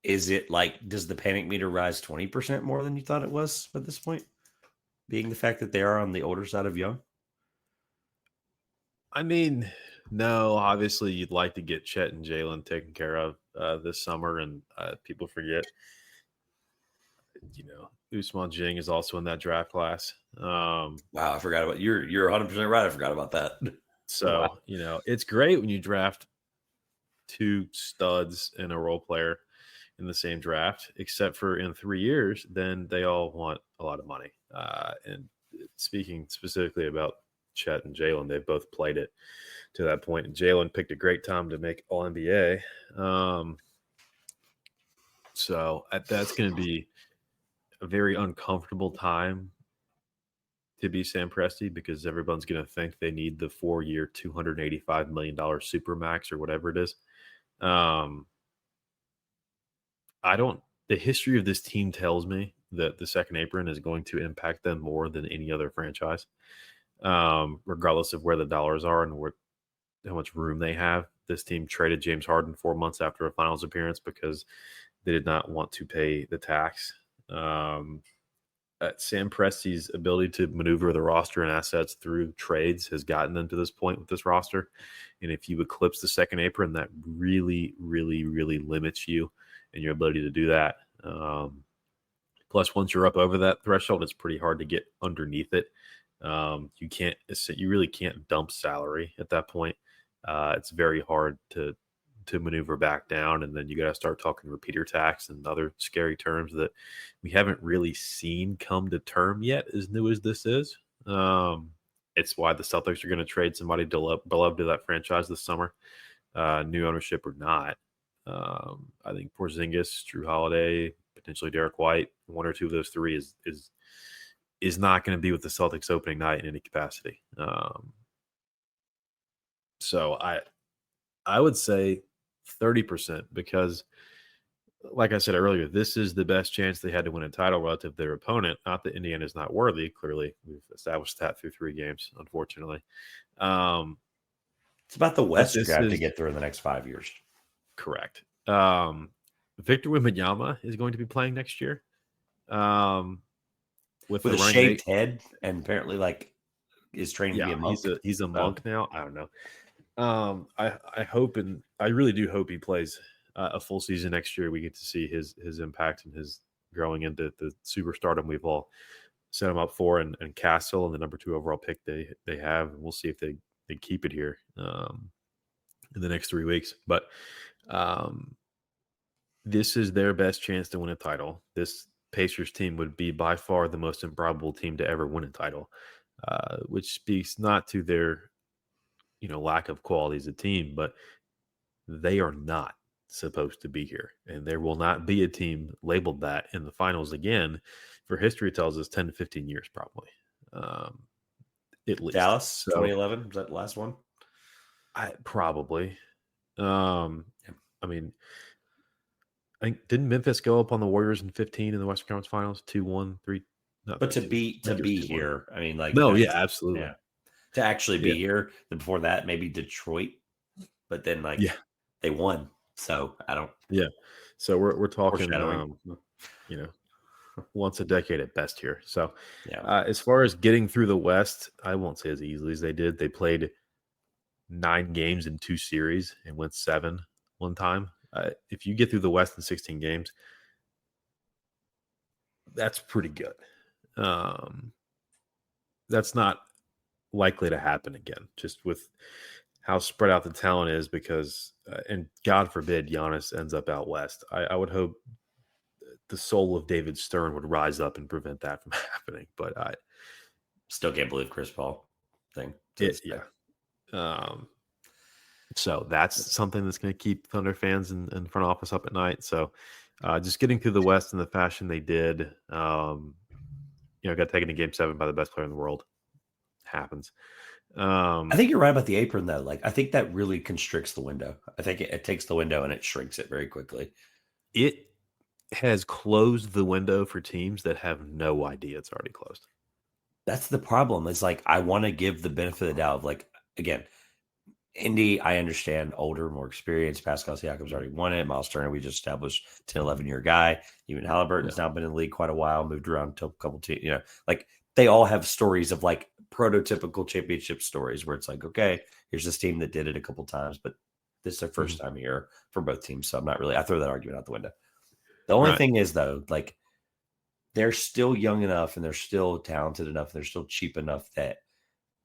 is it like, does the panic meter rise 20% more than you thought it was at this point? Being the fact that they are on the older side of young? I mean, no, obviously you'd like to get Chet and Jalen taken care of this summer, and people forget, Usman Jing is also in that draft class. Wow, I forgot about you're 100% right. I forgot about that. Wow. So, it's great when you draft two studs and a role player in the same draft, except for in 3 years, then they all want a lot of money. And speaking specifically about Chet and Jalen, they've both played it to that point. And Jalen picked a great time to make All NBA. So that's going to be a very uncomfortable time to be Sam Presti, because everyone's going to think they need the 4-year, $285 million supermax or whatever it is. The history of this team tells me that the second apron is going to impact them more than any other franchise, regardless of where the dollars are and how much room they have. This team traded James Harden 4 months after a finals appearance because they did not want to pay the tax. Sam Presti's ability to maneuver the roster and assets through trades has gotten them to this point with this roster. And if you eclipse the second apron, that really, really, really limits you and your ability to do that. Plus, once you're up over that threshold, it's pretty hard to get underneath it. You really can't dump salary at that point. It's very hard to maneuver back down, and then you got to start talking repeater tax and other scary terms that we haven't really seen come to term yet, as new as this is. It's why the Celtics are going to trade somebody beloved to that franchise this summer, new ownership or not. I think Porzingis, Drew Holiday, potentially Derek White, one or two of those three is not going to be with the Celtics opening night in any capacity. So I would say 30%, because, like I said earlier, this is the best chance they had to win a title relative to their opponent. Not that Indiana's not worthy. Clearly, we've established that through 3 games, unfortunately. It's about the West you this have to is get through in the next 5 years. correct. Victor Wembanyama is going to be playing next year. With a running shaved head, and apparently, like, is trained to be a monk. He's a monk now. I don't know. I hope, and I really do hope he plays a full season next year. We get to see his impact and his growing into the superstardom we've all set him up for, and Castle and the number 2 overall pick they have. And we'll see if they keep it here in the next 3 weeks. But this is their best chance to win a title. This Pacers team would be by far the most improbable team to ever win a title, which speaks not to their lack of quality as a team, but they are not supposed to be here. And there will not be a team labeled that in the finals again for history tells us 10 to 15 years, probably. At least. Dallas, 2011, was that the last one? Probably. I mean, I think, didn't Memphis go up on the Warriors in 15 in the Western Conference Finals? 2-1, 3. But to be here, I mean, like, no, yeah, absolutely. Yeah. To actually be here, then before that, maybe Detroit, but then, like, they won. So I don't. Yeah. So we're talking, once a decade at best here. So as far as getting through the West, I won't say as easily as they did. They played 9 games in 2 series and went 7 one time. If you get through the West in 16 games, that's pretty good. That's not likely to happen again, just with how spread out the talent is, because and God forbid Giannis ends up out West. I would hope the soul of David Stern would rise up and prevent that from happening. But I Still can't believe Chris Paul thing to it this day. So that's something that's going to keep Thunder fans in front office up at night. So just getting through the West in the fashion they did, got taken to Game 7 by the best player in the world. Happens. I think you're right about the apron, though. Like, I think that really constricts the window. I think it takes the window and it shrinks it very quickly. It has closed the window for teams that have no idea it's already closed. That's the problem. It's like, I want to give the benefit of the doubt of, like, again, Indy, I understand, older, more experienced. Pascal Siakam's already won it. Miles Turner, we just established 10, 11-year guy. Even Halliburton's now been in the league quite a while, moved around to a couple teams. Like, they all have stories of, like, prototypical championship stories where it's like, okay, here's this team that did it a couple times, but this is their first time here for both teams. So I throw that argument out the window. The only thing is, though, like, they're still young enough and they're still talented enough and they're still cheap enough that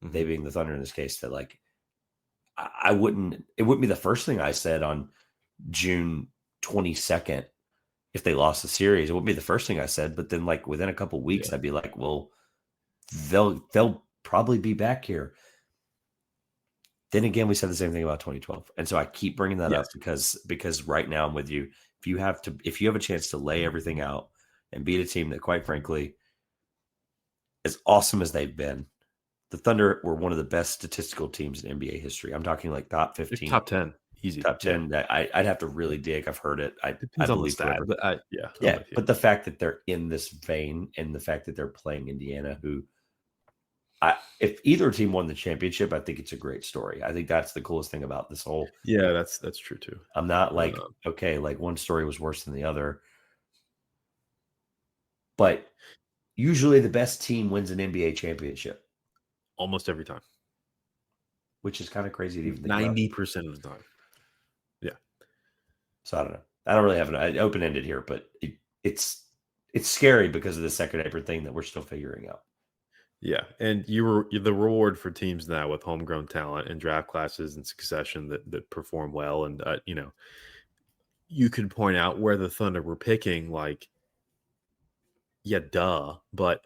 they, being the Thunder in this case, that, like, it wouldn't be the first thing I said on June 22nd if they lost the series. It wouldn't be the first thing I said, but then, like, within a couple weeks, I'd be like, well, they'll probably be back here. Then again, we said the same thing about 2012. And so I keep bringing that up because right now I'm with you. If you have a chance to lay everything out and beat a team that, quite frankly, as awesome as they've been, the Thunder were one of the best statistical teams in NBA history. I'm talking like top 15, top 10, easy, top 10. Yeah. I'd have to really dig. I've heard it. I believe that, but But the fact that they're in this vein and the fact that they're playing Indiana, who, if either team won the championship, I think it's a great story. I think that's the coolest thing about this whole. Yeah, that's true too. I'm not like, okay, like one story was worse than the other, but usually the best team wins an NBA championship almost every time, which is kind of crazy to even think 90% of the time. Yeah. So I don't know. I don't really have an open-ended here, but it's scary because of the second apron thing that we're still figuring out. Yeah, and you're the reward for teams now with homegrown talent and draft classes in succession that perform well, and you could point out where the Thunder were picking, like, but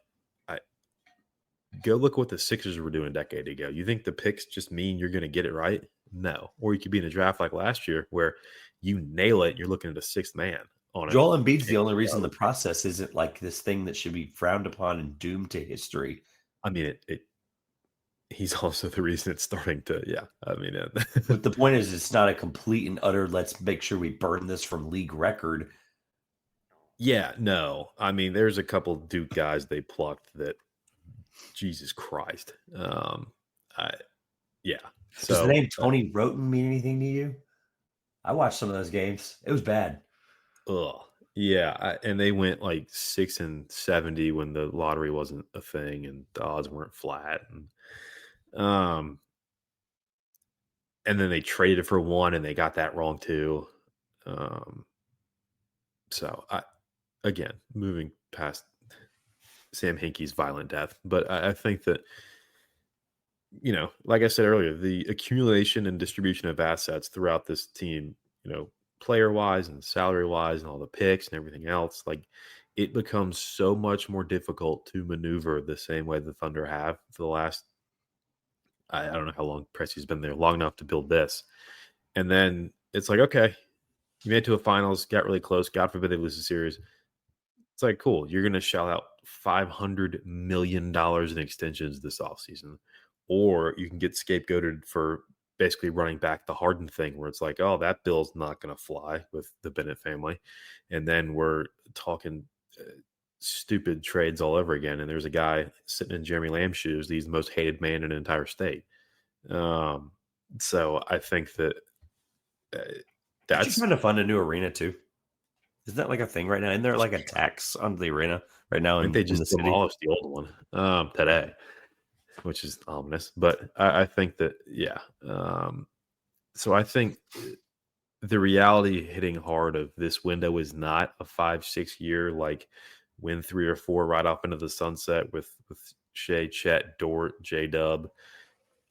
go look what the Sixers were doing a decade ago. You think the picks just mean you're going to get it right? No. Or you could be in a draft like last year where you nail it, you're looking at a sixth man on it. Joel Embiid's the only reason the process isn't like this thing that should be frowned upon and doomed to history. I mean, he's also the reason it's starting to, But the point is, it's not a complete and utter, let's make sure we burn this from league record. Yeah, no. I mean, there's a couple Duke guys they plucked that, Jesus Christ. Does the name Tony Roten mean anything to you? I watched some of those games. It was bad. Yeah, and they went like 6-70 when the lottery wasn't a thing and the odds weren't flat, and then they traded for one and they got that wrong too. So again, moving past Sam Hinkie's violent death, but I think that, like I said earlier, the accumulation and distribution of assets throughout this team, player wise and salary wise and all the picks and everything else, like, it becomes so much more difficult to maneuver the same way the Thunder have for the last, I don't know how long Presti's been there, long enough to build this. And then it's like, okay, you made it to a finals, got really close. God forbid they lose the series. It's like, cool, you're going to shell out $500 million in extensions this offseason. Or you can get scapegoated for basically running back the Harden thing where it's like, oh, that bill's not going to fly with the Bennett family. And then we're talking stupid trades all over again. And there's a guy sitting in Jeremy Lamb's shoes. He's the most hated man in an entire state. So I think that that's trying to fund a new arena too. Isn't that like a thing right now? Isn't there like a tax on the arena right now? I think they just demolished the old one today, which is ominous. But I think that, so I think the reality hitting hard of this window is not a 5-6 year, like, win 3 or 4 right off into the sunset with Shea, Chet, Dort, J-Dub,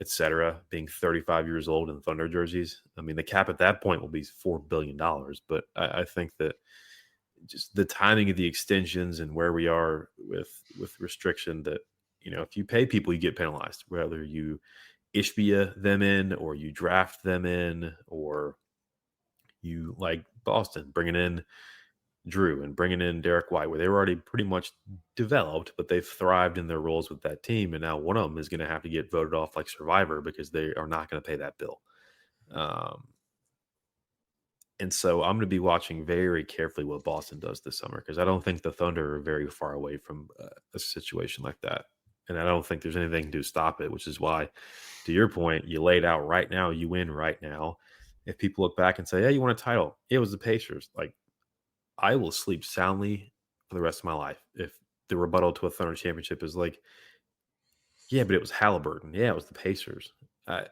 etc., being 35 years old in Thunder jerseys. I mean, the cap at that point will be $4 billion. But I think that just the timing of the extensions and where we are with restriction that, if you pay people, you get penalized, whether you Ishbia them in or you draft them in, or you, like Boston, bringing in Drew and bringing in Derek White, where they were already pretty much developed, but they've thrived in their roles with that team. And now one of them is going to have to get voted off like Survivor because they are not going to pay that bill. And so I'm going to be watching very carefully what Boston does this summer, because I don't think the Thunder are very far away from a situation like that. And I don't think there's anything to stop it, which is why, to your point, you laid out right now, you win right now. If people look back and say, hey, you won a title, it was the Pacers. Like, I will sleep soundly for the rest of my life if the rebuttal to a Thunder championship is like, yeah, but it was Halliburton. Yeah, it was the Pacers. That's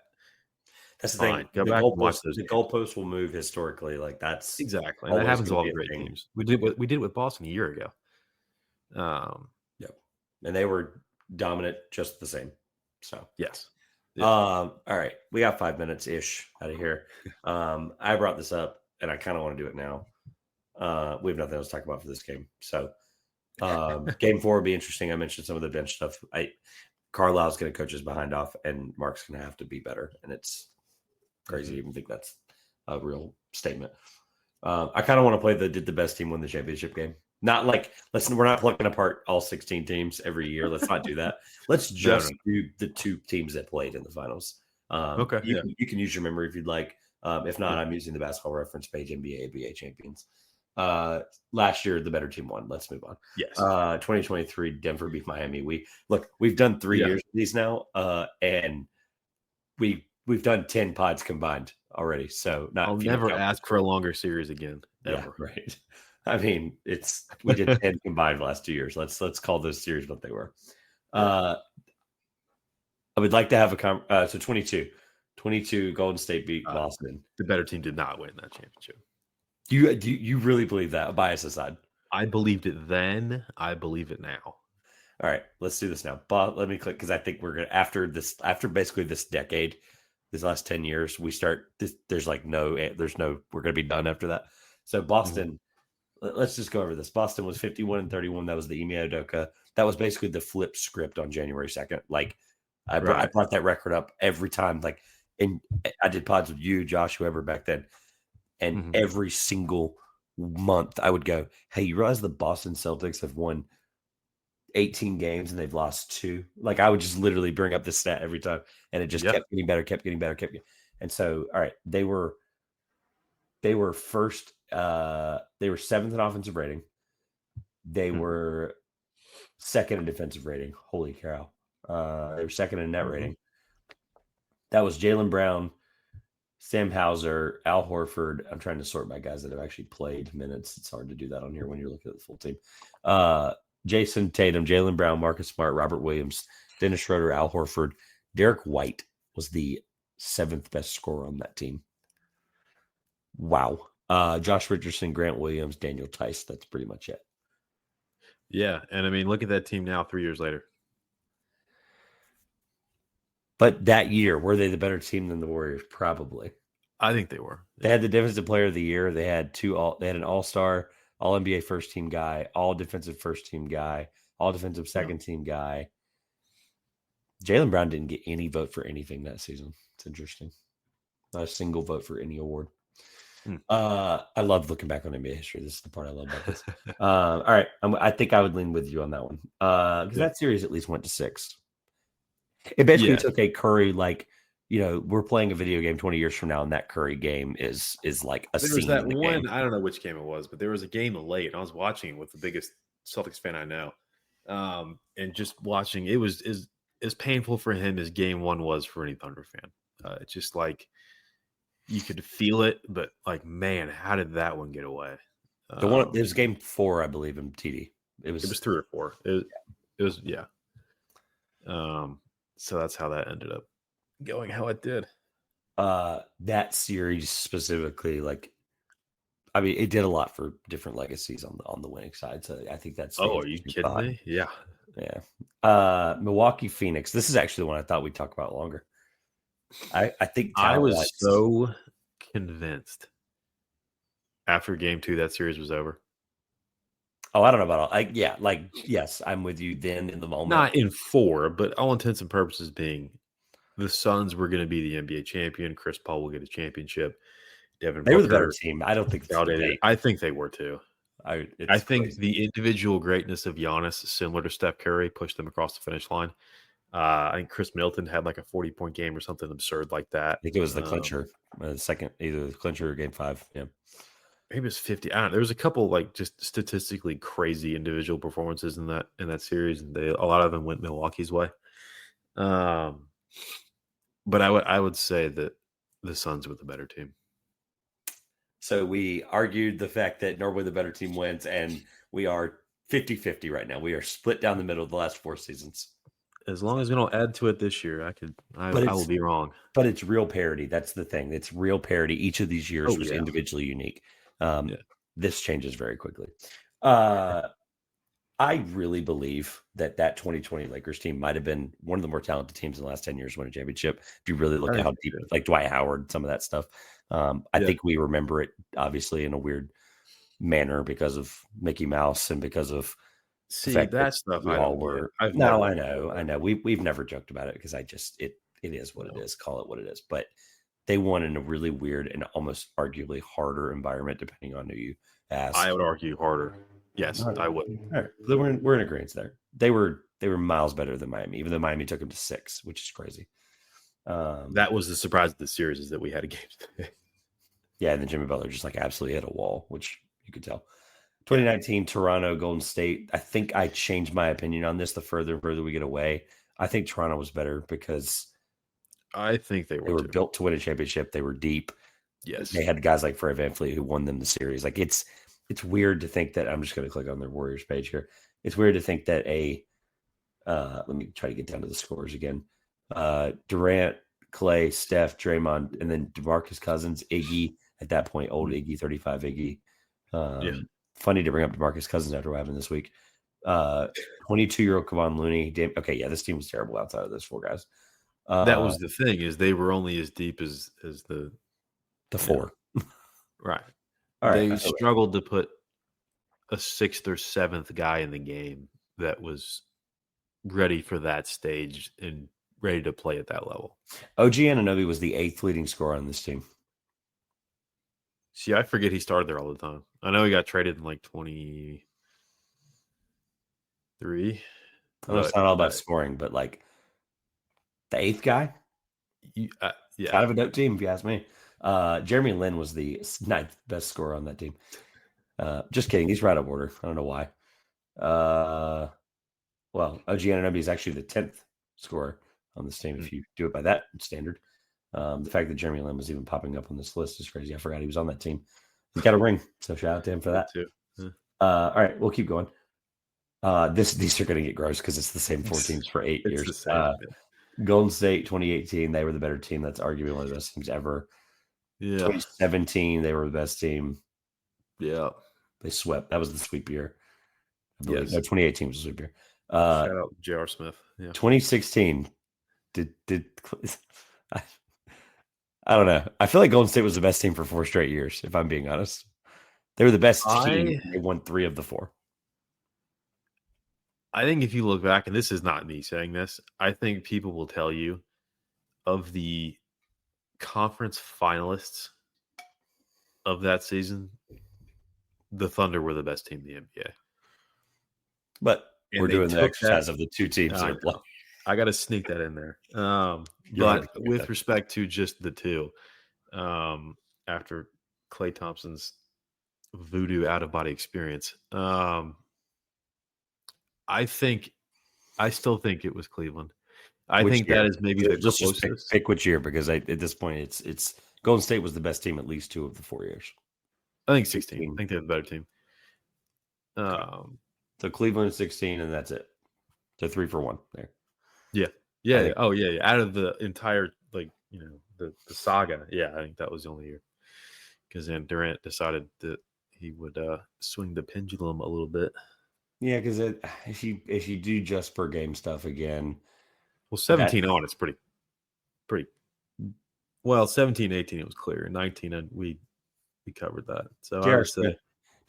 the Fine. thing. Go The back and watch those the games. goalposts will move historically. Like, that's Exactly. And that always happens to gonna all be the a great thing. teams. We did it with Boston a year ago. Yep. And they were dominant just the same. So Yes. Yeah. All right. We got 5 minutes ish out of here. I brought this up and I kind of want to do it now. We have nothing else to talk about for this game. So game 4 will be interesting. I mentioned some of the bench stuff. Carlisle's going to coach his behind off, and Mark's going to have to be better. And it's crazy to even think that's a real statement. I kind of want to play did the best team win the championship game? Not like, we're not plucking apart all 16 teams every year. Let's not do that. Let's just do the 2 teams that played in the finals. Okay. You can use your memory if you'd like. If not, I'm using the basketball reference page, NBA, ABA champions. Last year, the better team won. Let's move on. Yes. 2023, Denver beat Miami. We've done 3 years of these now, and we've done 10 pods combined already. So I'll never ask for a longer series again. Ever. Yeah, right. I mean, we did 10 combined last 2 years. Let's call those series what they were. I would like to have so 22 Golden State beat Boston. The better team did not win that championship. Do you really believe that, bias aside? I believed it then. I believe it now. All right, let's do this now. But let me click, because I think we're gonna after basically this decade, these last 10 years, we start this. There's we're gonna be done after that. So Boston, let's just go over this. Boston was 51-31. That was the Ime Udoka. That was basically the flip script on January 2nd. Like I brought that record up every time. Like, and I did pods with you, Josh, whoever back then. And every single month I would go, hey, you realize the Boston Celtics have won 18 games and they've lost 2? Like, I would just literally bring up this stat every time, and it just kept getting better, And so, all right, they were first, they were 7th in offensive rating. They were 2nd in defensive rating. Holy cow. They were 2nd in net rating. That was Jaylen Brown, Sam Hauser, Al Horford. I'm trying to sort by guys that have actually played minutes. It's hard to do that on here when you're looking at the full team. Jason Tatum, Jaylen Brown, Marcus Smart, Robert Williams, Dennis Schroeder, Al Horford. Derek White was the 7th best scorer on that team. Wow. Josh Richardson, Grant Williams, Daniel Tice. That's pretty much it. Yeah. And I mean, look at that team now 3 years later. But that year, were they the better team than the Warriors? Probably. I think they were. They had the defensive player of the year. They had an all-star, all-NBA first team guy, all defensive first team guy, all defensive second team guy. Jaylen Brown didn't get any vote for anything that season. It's interesting. Not a single vote for any award. I love looking back on NBA history. This is the part I love about this. All right. I think I would lean with you on that one. Because that series at least went to 6. It basically took a Curry, like, we're playing a video game 20 years from now, and that Curry game is like a scene. There was that one, I don't know which game it was, but there was a game late, and I was watching it with the biggest Celtics fan I know. And just watching, it was as painful for him as game 1 was for any Thunder fan. It's just like, you could feel it, but like, man, how did that one get away? It was game 4, I believe, in TD. It was 3 or 4. It was. So that's how that ended up going how it did. That series specifically, like, I mean, it did a lot for different legacies on the winning side. So I think that's. Oh, are you kidding me? Yeah. Milwaukee, Phoenix. This is actually the one I thought we'd talk about longer. I think I was so convinced after game 2 that series was over. Oh, I don't know about all. Yes, I'm with you. Then in the moment, Not in 4, but all intents and purposes being the Suns were going to be the NBA champion. Chris Paul will get a championship. Devin they were the better Booker team. I don't think it's a validated. debate. I think they were too. I It's think crazy. the individual greatness of Giannis, similar to Steph Curry, pushed them across the finish line. I think Chris Middleton had like a 40-point game or something absurd like that. I think it was the clincher, second, either the clincher or game 5. Yeah. Maybe it was 50. I don't know. There was a couple like just statistically crazy individual performances in that series, and a lot of them went Milwaukee's way. But I would say that the Suns were the better team. So we argued the fact that Norway the better team wins, and we are 50-50 right now. We are split down the middle of the last 4 seasons. As long as we don't add to it this year, I will be wrong. But it's real parity. That's the thing. It's real parity. Each of these years was individually unique. This changes very quickly. I really believe that 2020 Lakers team might have been one of the more talented teams in the last 10 years to win a championship. If you really look at how deep, like Dwight Howard, some of that stuff. I think we remember it obviously in a weird manner because of Mickey Mouse and because of the fact that stuff. We all were. I know. We've never joked about it because it is what it is. Call it what it is. But they won in a really weird and almost arguably harder environment, depending on who you ask. I would argue harder. Yes, I would. All right. We're in agreement there. They were miles better than Miami, even though Miami took them to 6, which is crazy. That was the surprise of the series, is that we had a game today. Yeah, and then Jimmy Butler just like absolutely hit a wall, which you could tell. 2019 Toronto Golden State. I think I changed my opinion on this the further and further we get away. I think Toronto was better because I think they were built to win a championship. They were deep. Yes, they had guys like Fred VanVleet who won them the series. Like it's weird to think that. I'm just going to click on their Warriors page here. It's weird to think that let me try to get down to the scores again. Durant, Clay, Steph, Draymond, and then DeMarcus Cousins, Iggy. At that point, old Iggy, 35 Iggy. Funny to bring up DeMarcus Cousins after what happened this week. 22-year-old Kevon Looney. This team was terrible outside of those 4 guys. That was the thing, is they were only as deep as the 4. Right. They struggled to put a 6th or 7th guy in the game that was ready for that stage and ready to play at that level. OG Anunoby was the 8th leading scorer on this team. See, I forget he started there all the time. I know he got traded in like 23. I know it's not all about scoring, but like the 8th guy, kind of a dope team if you ask me. Jeremy Lin was the 9th best scorer on that team. Just kidding. He's right out of order. I don't know why. Well, OG Anunoby is actually the 10th scorer on this team if you do it by that standard. The fact that Jeremy Lin was even popping up on this list is crazy. I forgot he was on that team. He's got a ring, so shout out to him for that. Too. All right, we'll keep going. These are going to get gross because it's the same 4 teams for 8 years. Golden State 2018, they were the better team. That's arguably one of the best teams ever. 2017, they were the best team. Yeah, they swept. That was the sweep year. Yes. No, 2018 was the sweep year. Shout out J.R. Smith. 2016 did I don't know. I feel like Golden State was the best team for 4 straight years, if I'm being honest. They were the best team. They won 3 of the 4. I think if you look back, and this is not me saying this, I think people will tell you of the conference finalists of that season, the Thunder were the best team in the NBA. But we're doing the exercise of the 2 teams that are playing. I got to sneak that in there. But with respect to just the 2, after Klay Thompson's voodoo out-of-body experience, I still think it was Cleveland. I think that is maybe the closest. Just pick which year, because at this point, it's Golden State was the best team at least 2 of the 4 years. I think 16. I think they're the better team. So Cleveland 16, and that's it. So 3 for 1 there. Yeah. Oh, yeah. Out of the entire, the saga, I think that was the only year. Because then Durant decided that he would swing the pendulum a little bit. Yeah, because if you do just per game stuff again, well, 17 on it's pretty. Well, 17, 18 it was clear. 19 and we covered that. So I would say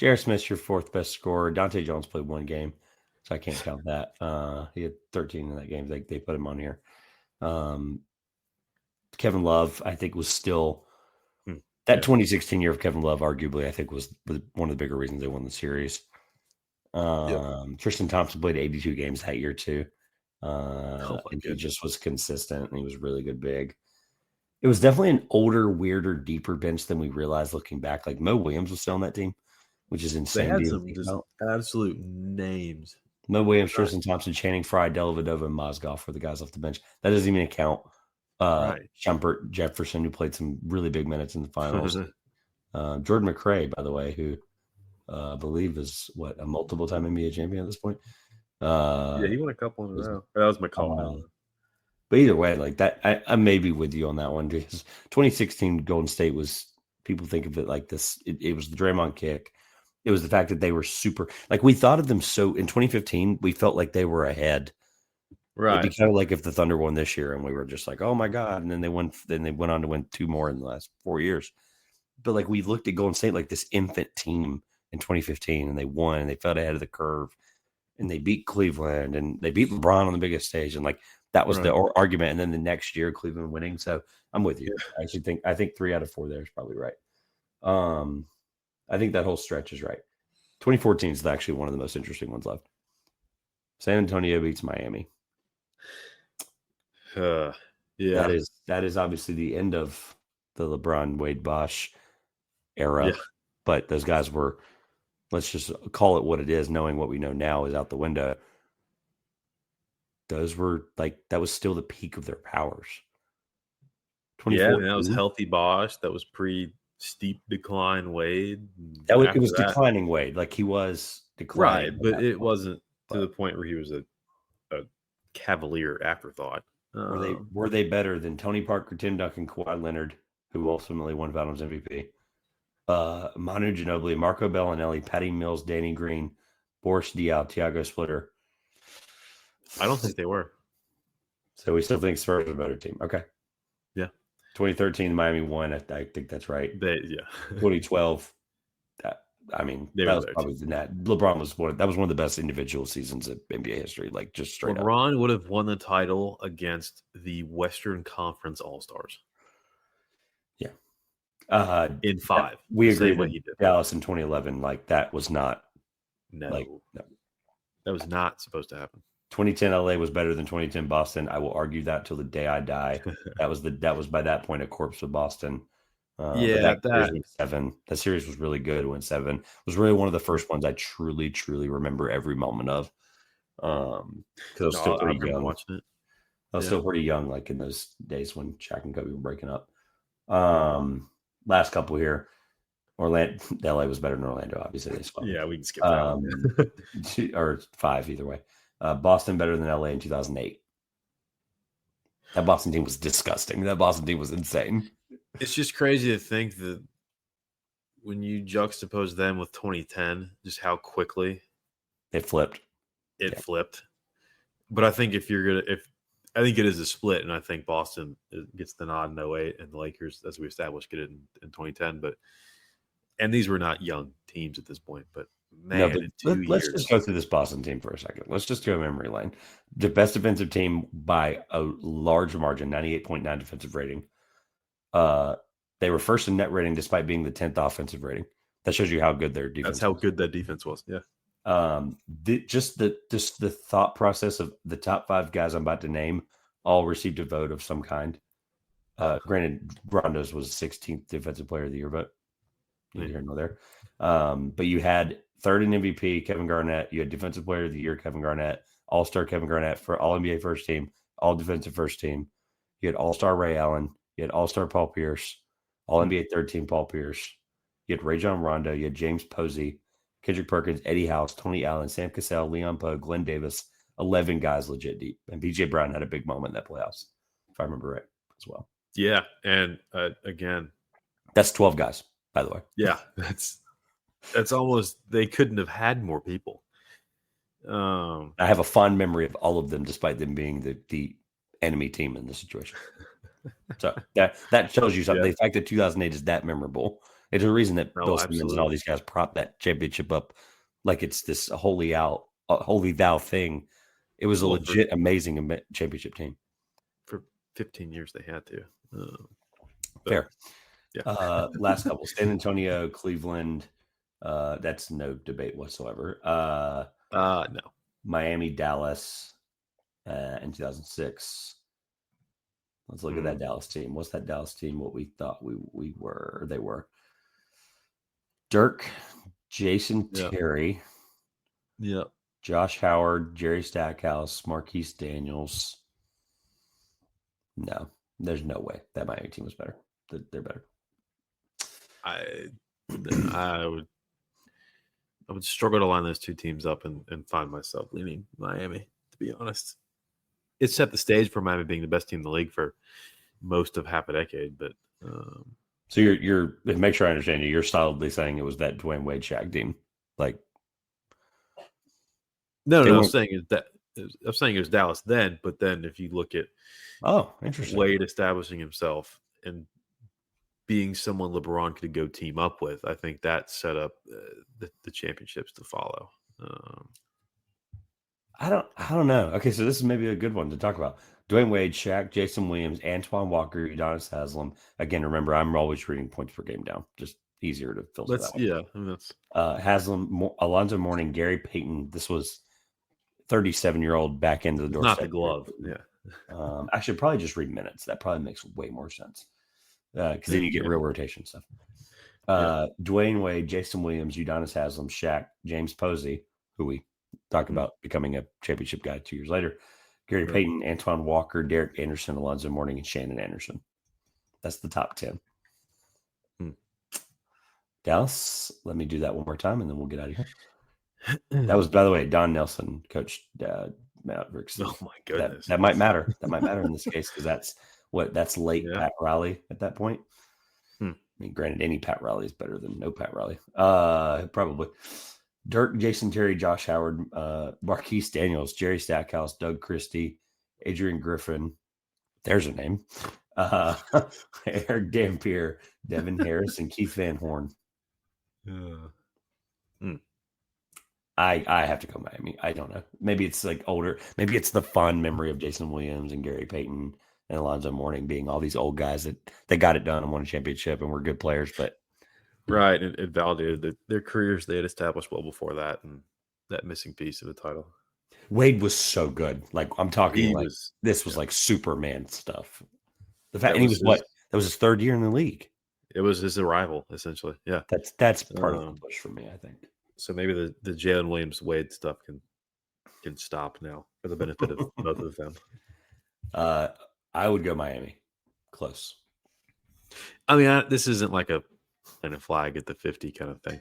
J.R. Smith's your fourth best scorer. Dante Jones played one game, so I can't count that. He had 13 in that game. They put him on here. Kevin Love, I think, was still that 2016 year of Kevin Love. Arguably, I think was one of the bigger reasons they won the series. Tristan Thompson played 82 games that year too. And he just was consistent, and he was really good big. It was definitely an older, weirder, deeper bench than we realized looking back. Like Mo Williams was still on that team, which is insane. They had some just absolute names. Mo Williams, Tristan Thompson, Channing Frye, Dellavedova, and Mozgov were the guys off the bench. That doesn't even count Shumpert Jefferson, who played some really big minutes in the finals. Jordan McRae, by the way, who I believe is a multiple-time NBA champion at this point. Yeah, he won a couple in a row. That was McCall. But either way, like that, I may be with you on that one because 2016 Golden State was, people think of it like this. It was the Draymond kick. It was the fact that they were super, like we thought of them so in 2015, we felt like they were ahead. Right. It'd be kind of like if the Thunder won this year and we were just like, oh my God. And then they went on to win 2 more in the last 4 years. But like we looked at Golden State like this infant team in 2015 and they won and they felt ahead of the curve and they beat Cleveland and they beat LeBron on the biggest stage. And like, that was the argument. And then the next year, Cleveland winning. So I'm with you. Yeah. I think 3 out of 4 there is probably right. I think that whole stretch is right. 2014 is actually one of the most interesting ones left. San Antonio beats Miami. Yeah. That is obviously the end of the LeBron, Wade, Bosh era. Yeah. But those guys were, let's just call it what it is, knowing what we know now is out the window. Those were like, that was still the peak of their powers. Yeah, that was healthy Bosh. That was pre-steep decline Wade. It was declining Wade. Like he was declining. Right, but it wasn't to the point where he was a cavalier afterthought. Were they better than Tony Parker, Tim Duncan, Kawhi Leonard, who ultimately won Finals MVP? Manu Ginobili, Marco Bellinelli, Patty Mills, Danny Green, Boris Diaw, Thiago Splitter. I don't think they were. So we still think Spurs are a better team. Okay. Yeah. 2013, Miami won. I think that's right. 2012. That was probably the net. LeBron was one of the best individual seasons in NBA history. Like just straight up. LeBron would have won the title against the Western Conference All-Stars. Yeah. In 5. We agree with Dallas in 2011. Like that was not. No. That was not supposed to happen. 2010 LA was better than 2010 Boston. I will argue that till the day I die. That was by that point a corpse of Boston. That series was really good. Went 7. It was really one of the first ones I truly, truly remember every moment of. Because I was still pretty young. Watching it. I was still pretty young, like in those days when Shaq and Kobe were breaking up. Last couple here. LA was better than Orlando, obviously. They swept. Yeah, we can skip that. Or 5 either way. Boston better than LA in 2008. That Boston team was disgusting. That Boston team was insane. It's just crazy to think that when you juxtapose them with 2010, just how quickly it flipped. Flipped. But I think I think it is a split, and I think Boston gets the nod in 08, and the Lakers, as we established, get it in 2010. And these were not young teams at this point, but let's just go through this Boston team for a second. Let's just do a memory lane. The best defensive team by a large margin, 98.9 defensive rating. They were first in net rating despite being the 10th offensive rating. That shows you how good their defense. That's how good that defense was. Yeah. Just the thought process of the top 5 guys I'm about to name all received a vote of some kind. Granted, Rondo's was 16th defensive player of the year, but neither here nor there. But you had 3rd in MVP, Kevin Garnett. You had defensive player of the year, Kevin Garnett. All-star Kevin Garnett for all NBA first team, all defensive first team. You had all-star Ray Allen. You had all-star Paul Pierce, all NBA third team Paul Pierce. You had Rajon Rondo. You had James Posey, Kendrick Perkins, Eddie House, Tony Allen, Sam Cassell, Leon Poe, Glenn Davis. 11 guys legit deep. And BJ Brown had a big moment in that playoffs, if I remember right as well. Yeah. And again, that's 12 guys, by the way. Yeah. That's almost, they couldn't have had more people. I have a fond memory of all of them, despite them being the enemy team in this situation. So that tells you something. Yeah. The fact that 2008 is that memorable It's a reason that No, Bill Simmons and all absolutely. these guys prop that championship up like it's this holy thou thing. It was a Well, legit amazing championship team. for 15 years they had to. But Fair. yeah. Last couple: San Antonio, Cleveland. That's no debate whatsoever. No. Miami, Dallas, in 2006. Let's look at that Dallas team. What's that Dallas team? What we thought we were, or they were. Dirk, Jason Yeah. Terry, Yeah. Josh Howard, Jerry Stackhouse, Marquise Daniels. No, there's no way that Miami team was better. They're better. I would struggle to line those two teams up and find myself leaning Miami, to be honest. It set the stage for Miami being the best team in the league for most of half a decade, but so you're make sure I understand you. You're solidly saying it was that Dwayne Wade Shaq team, like no, I'm saying it was Dallas then, but then if you look at interesting. Wade establishing himself and being someone LeBron could go team up with, I think that set up the championships to follow. I don't know. Okay, so this is maybe a good one to talk about. Dwayne Wade, Shaq, Jason Williams, Antoine Walker, Udonis Haslem. Again, remember, I'm always reading points per game down. Just easier to filter that one. Yeah, I mean, that's Haslem, Alonzo Mourning, Gary Payton. This was 37-year-old back into the door. not the glove. Yeah. I should probably just read minutes. That probably makes way more sense because then you get real rotation stuff. Dwayne Wade, Jason Williams, Udonis Haslem, Shaq, James Posey, who we talked about becoming a championship guy 2 years later, Gary Payton, Antoine Walker, Derek Anderson, Alonzo Mourning, and Shannon Anderson. That's the top 10. Dallas, let me do that one more time, and then we'll get out of here. That was, by the way, Don Nelson coached Mavericks. Oh my goodness, that might matter. That might matter in this case because that's late Pat Riley at that point. I mean, granted, any Pat Riley is better than no Pat Riley. Probably. Dirk, Jason Terry, Josh Howard, Marquise Daniels, Jerry Stackhouse, Doug Christie, Adrian Griffin. There's a name. Eric Dampier, Devin Harris, and Keith Van Horn. I have to go Miami. I don't know. Maybe it's like older. Maybe it's the fun memory of Jason Williams and Gary Payton and Alonzo Mourning being all these old guys that got it done and won a championship and were good players. But right, it validated their careers they had established well before that, and that missing piece of the title. Wade was so good. Like I'm talking, this was like Superman stuff. The fact, and he was that was his third year in the league. It was his arrival, essentially. Yeah, that's part of the push for me, I think. So maybe the Jalen Williams Wade stuff can stop now for the benefit of both of them. I would go Miami. Close. I mean, this isn't like a plant a flag at the 50 kind of thing.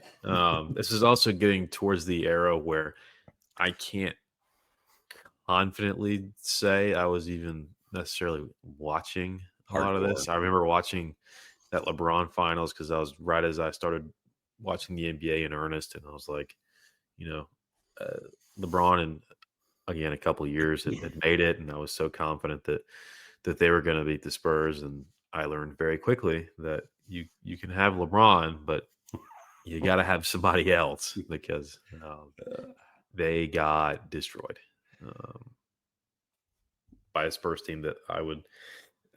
This is also getting towards the era where I can't confidently say I was even necessarily watching a lot of this. I remember watching that LeBron finals because I was right as I started watching the NBA in earnest, and I was like, LeBron and again a couple of years had made it, and I was so confident that they were going to beat the Spurs, and I learned very quickly that you can have LeBron, but you got to have somebody else because they got destroyed by a Spurs team that I would,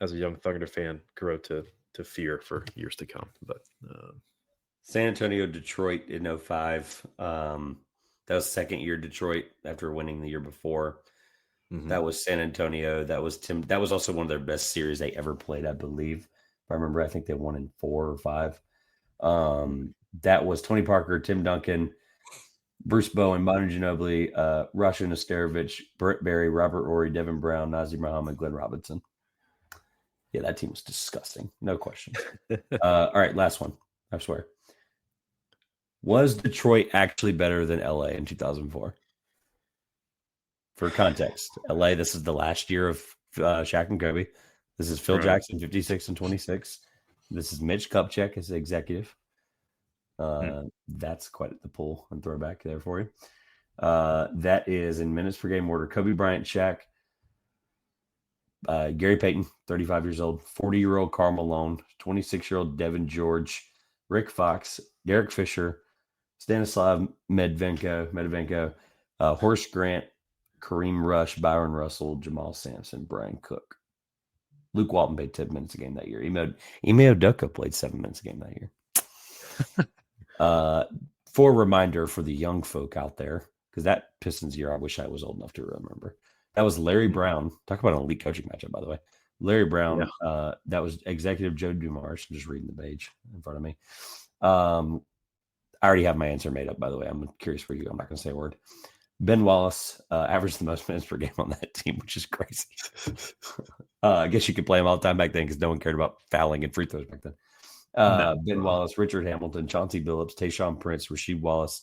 as a young Thunder fan, grow to fear for years to come. But San Antonio, Detroit in 2005. That was second year Detroit after winning the year before. That was San Antonio. That was Tim. That was also one of their best series they ever played, I believe. If I remember, I think they won in 4 or 5. That was Tony Parker, Tim Duncan, Bruce Bowen, Manu Ginobili, Rasha Nesterovich, Brett Barry, Robert Horry, Devin Brown, Nazir Muhammad, Glenn Robinson. Yeah, that team was disgusting. No question. All right, last one. I swear. Was Detroit actually better than LA in 2004? For context, LA, this is the last year of Shaq and Kobe. This is Phil Jackson, 56 and 26. This is Mitch Kupchak as the executive. That's quite the pull and throwback there for you. That is in minutes per game order. Kobe Bryant, Shaq, Gary Payton, 35 years old, 40-year-old Karl Malone, 26-year-old Devin George, Rick Fox, Derek Fisher, Stanislav Medvenko, Horace Grant, Kareem Rush, Byron Russell, Jamal Sampson, Brian Cook. Luke Walton played 10 minutes a game that year. Ime Udoka played 7 minutes a game that year. For a reminder for the young folk out there, because that Pistons year, I wish I was old enough to remember. That was Larry Brown. Talk about an elite coaching matchup, by the way. Larry Brown, that was executive Joe Dumars. I'm just reading the page in front of me. I already have my answer made up, by the way. I'm curious where you go. I'm not going to say a word. Ben Wallace averaged the most minutes per game on that team, which is crazy. I guess you could play him all the time back then because no one cared about fouling and free throws back then. Ben Wallace, Richard Hamilton, Chauncey Billups, Tayshaun Prince, Rasheed Wallace.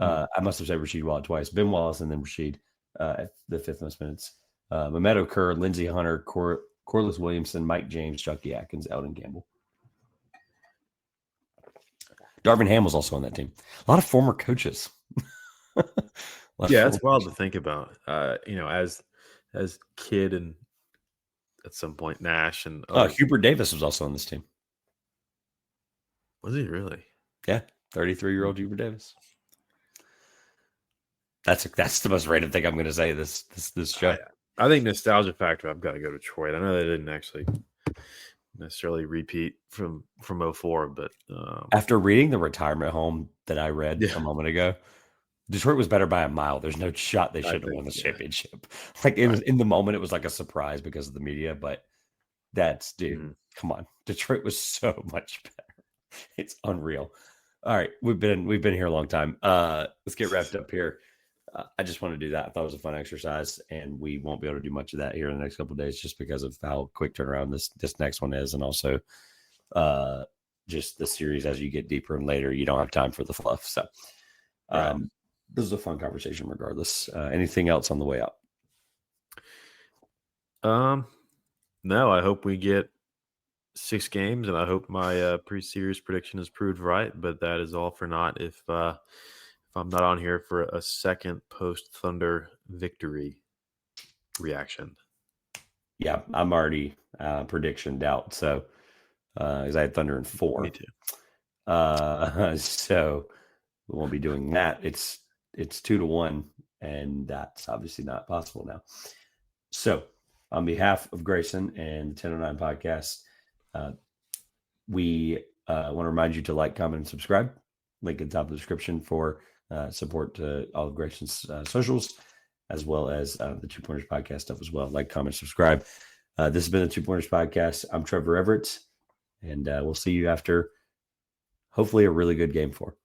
I must have said Rasheed Wallace twice. Ben Wallace and then Rasheed at the 5th most minutes. Mehmet Okur, Lindsey Hunter, Corliss Williamson, Mike James, Chucky Atkins, Eldon Campbell. Darvin Ham was also on that team. A lot of former coaches. It's wild to think about. As Kidd and at some point Nash and Hubert Davis was also on this team. Was he really? Yeah, 33-year-old Hubert Davis. That's the most random thing I'm going to say this show. I think nostalgia factor. I've got to go to Detroit. I know they didn't actually necessarily repeat from 04, but after reading the retirement home that I read a moment ago, Detroit was better by a mile. There's no shot they should have won the championship. Like in the moment, it was like a surprise because of the media, but come on. Detroit was so much better. It's unreal. All right, we've been here a long time. Let's get wrapped up here. I just want to do that. I thought it was a fun exercise, and we won't be able to do much of that here in the next couple of days just because of how quick turnaround this next one is, and also just the series as you get deeper and later, you don't have time for the fluff. So this is a fun conversation regardless. Anything else on the way out? No, I hope we get 6 games, and I hope my pre-series prediction is proved right, but that is all for naught if I'm not on here for a second post-Thunder victory reaction. Yeah, I'm already prediction doubt. So, because I had Thunder in 4. Me too. So we won't be doing that. It's 2-1, and that's obviously not possible now. So, on behalf of Grayson and the 1009 podcast, we want to remind you to like, comment, and subscribe. Link at the top of the description for support to all of Grayson's socials, as well as the 2 Pointers podcast stuff as well. Like, comment, subscribe. This has been the 2 Pointers podcast. I'm Trevor Everett, and we'll see you after hopefully a really good game 4.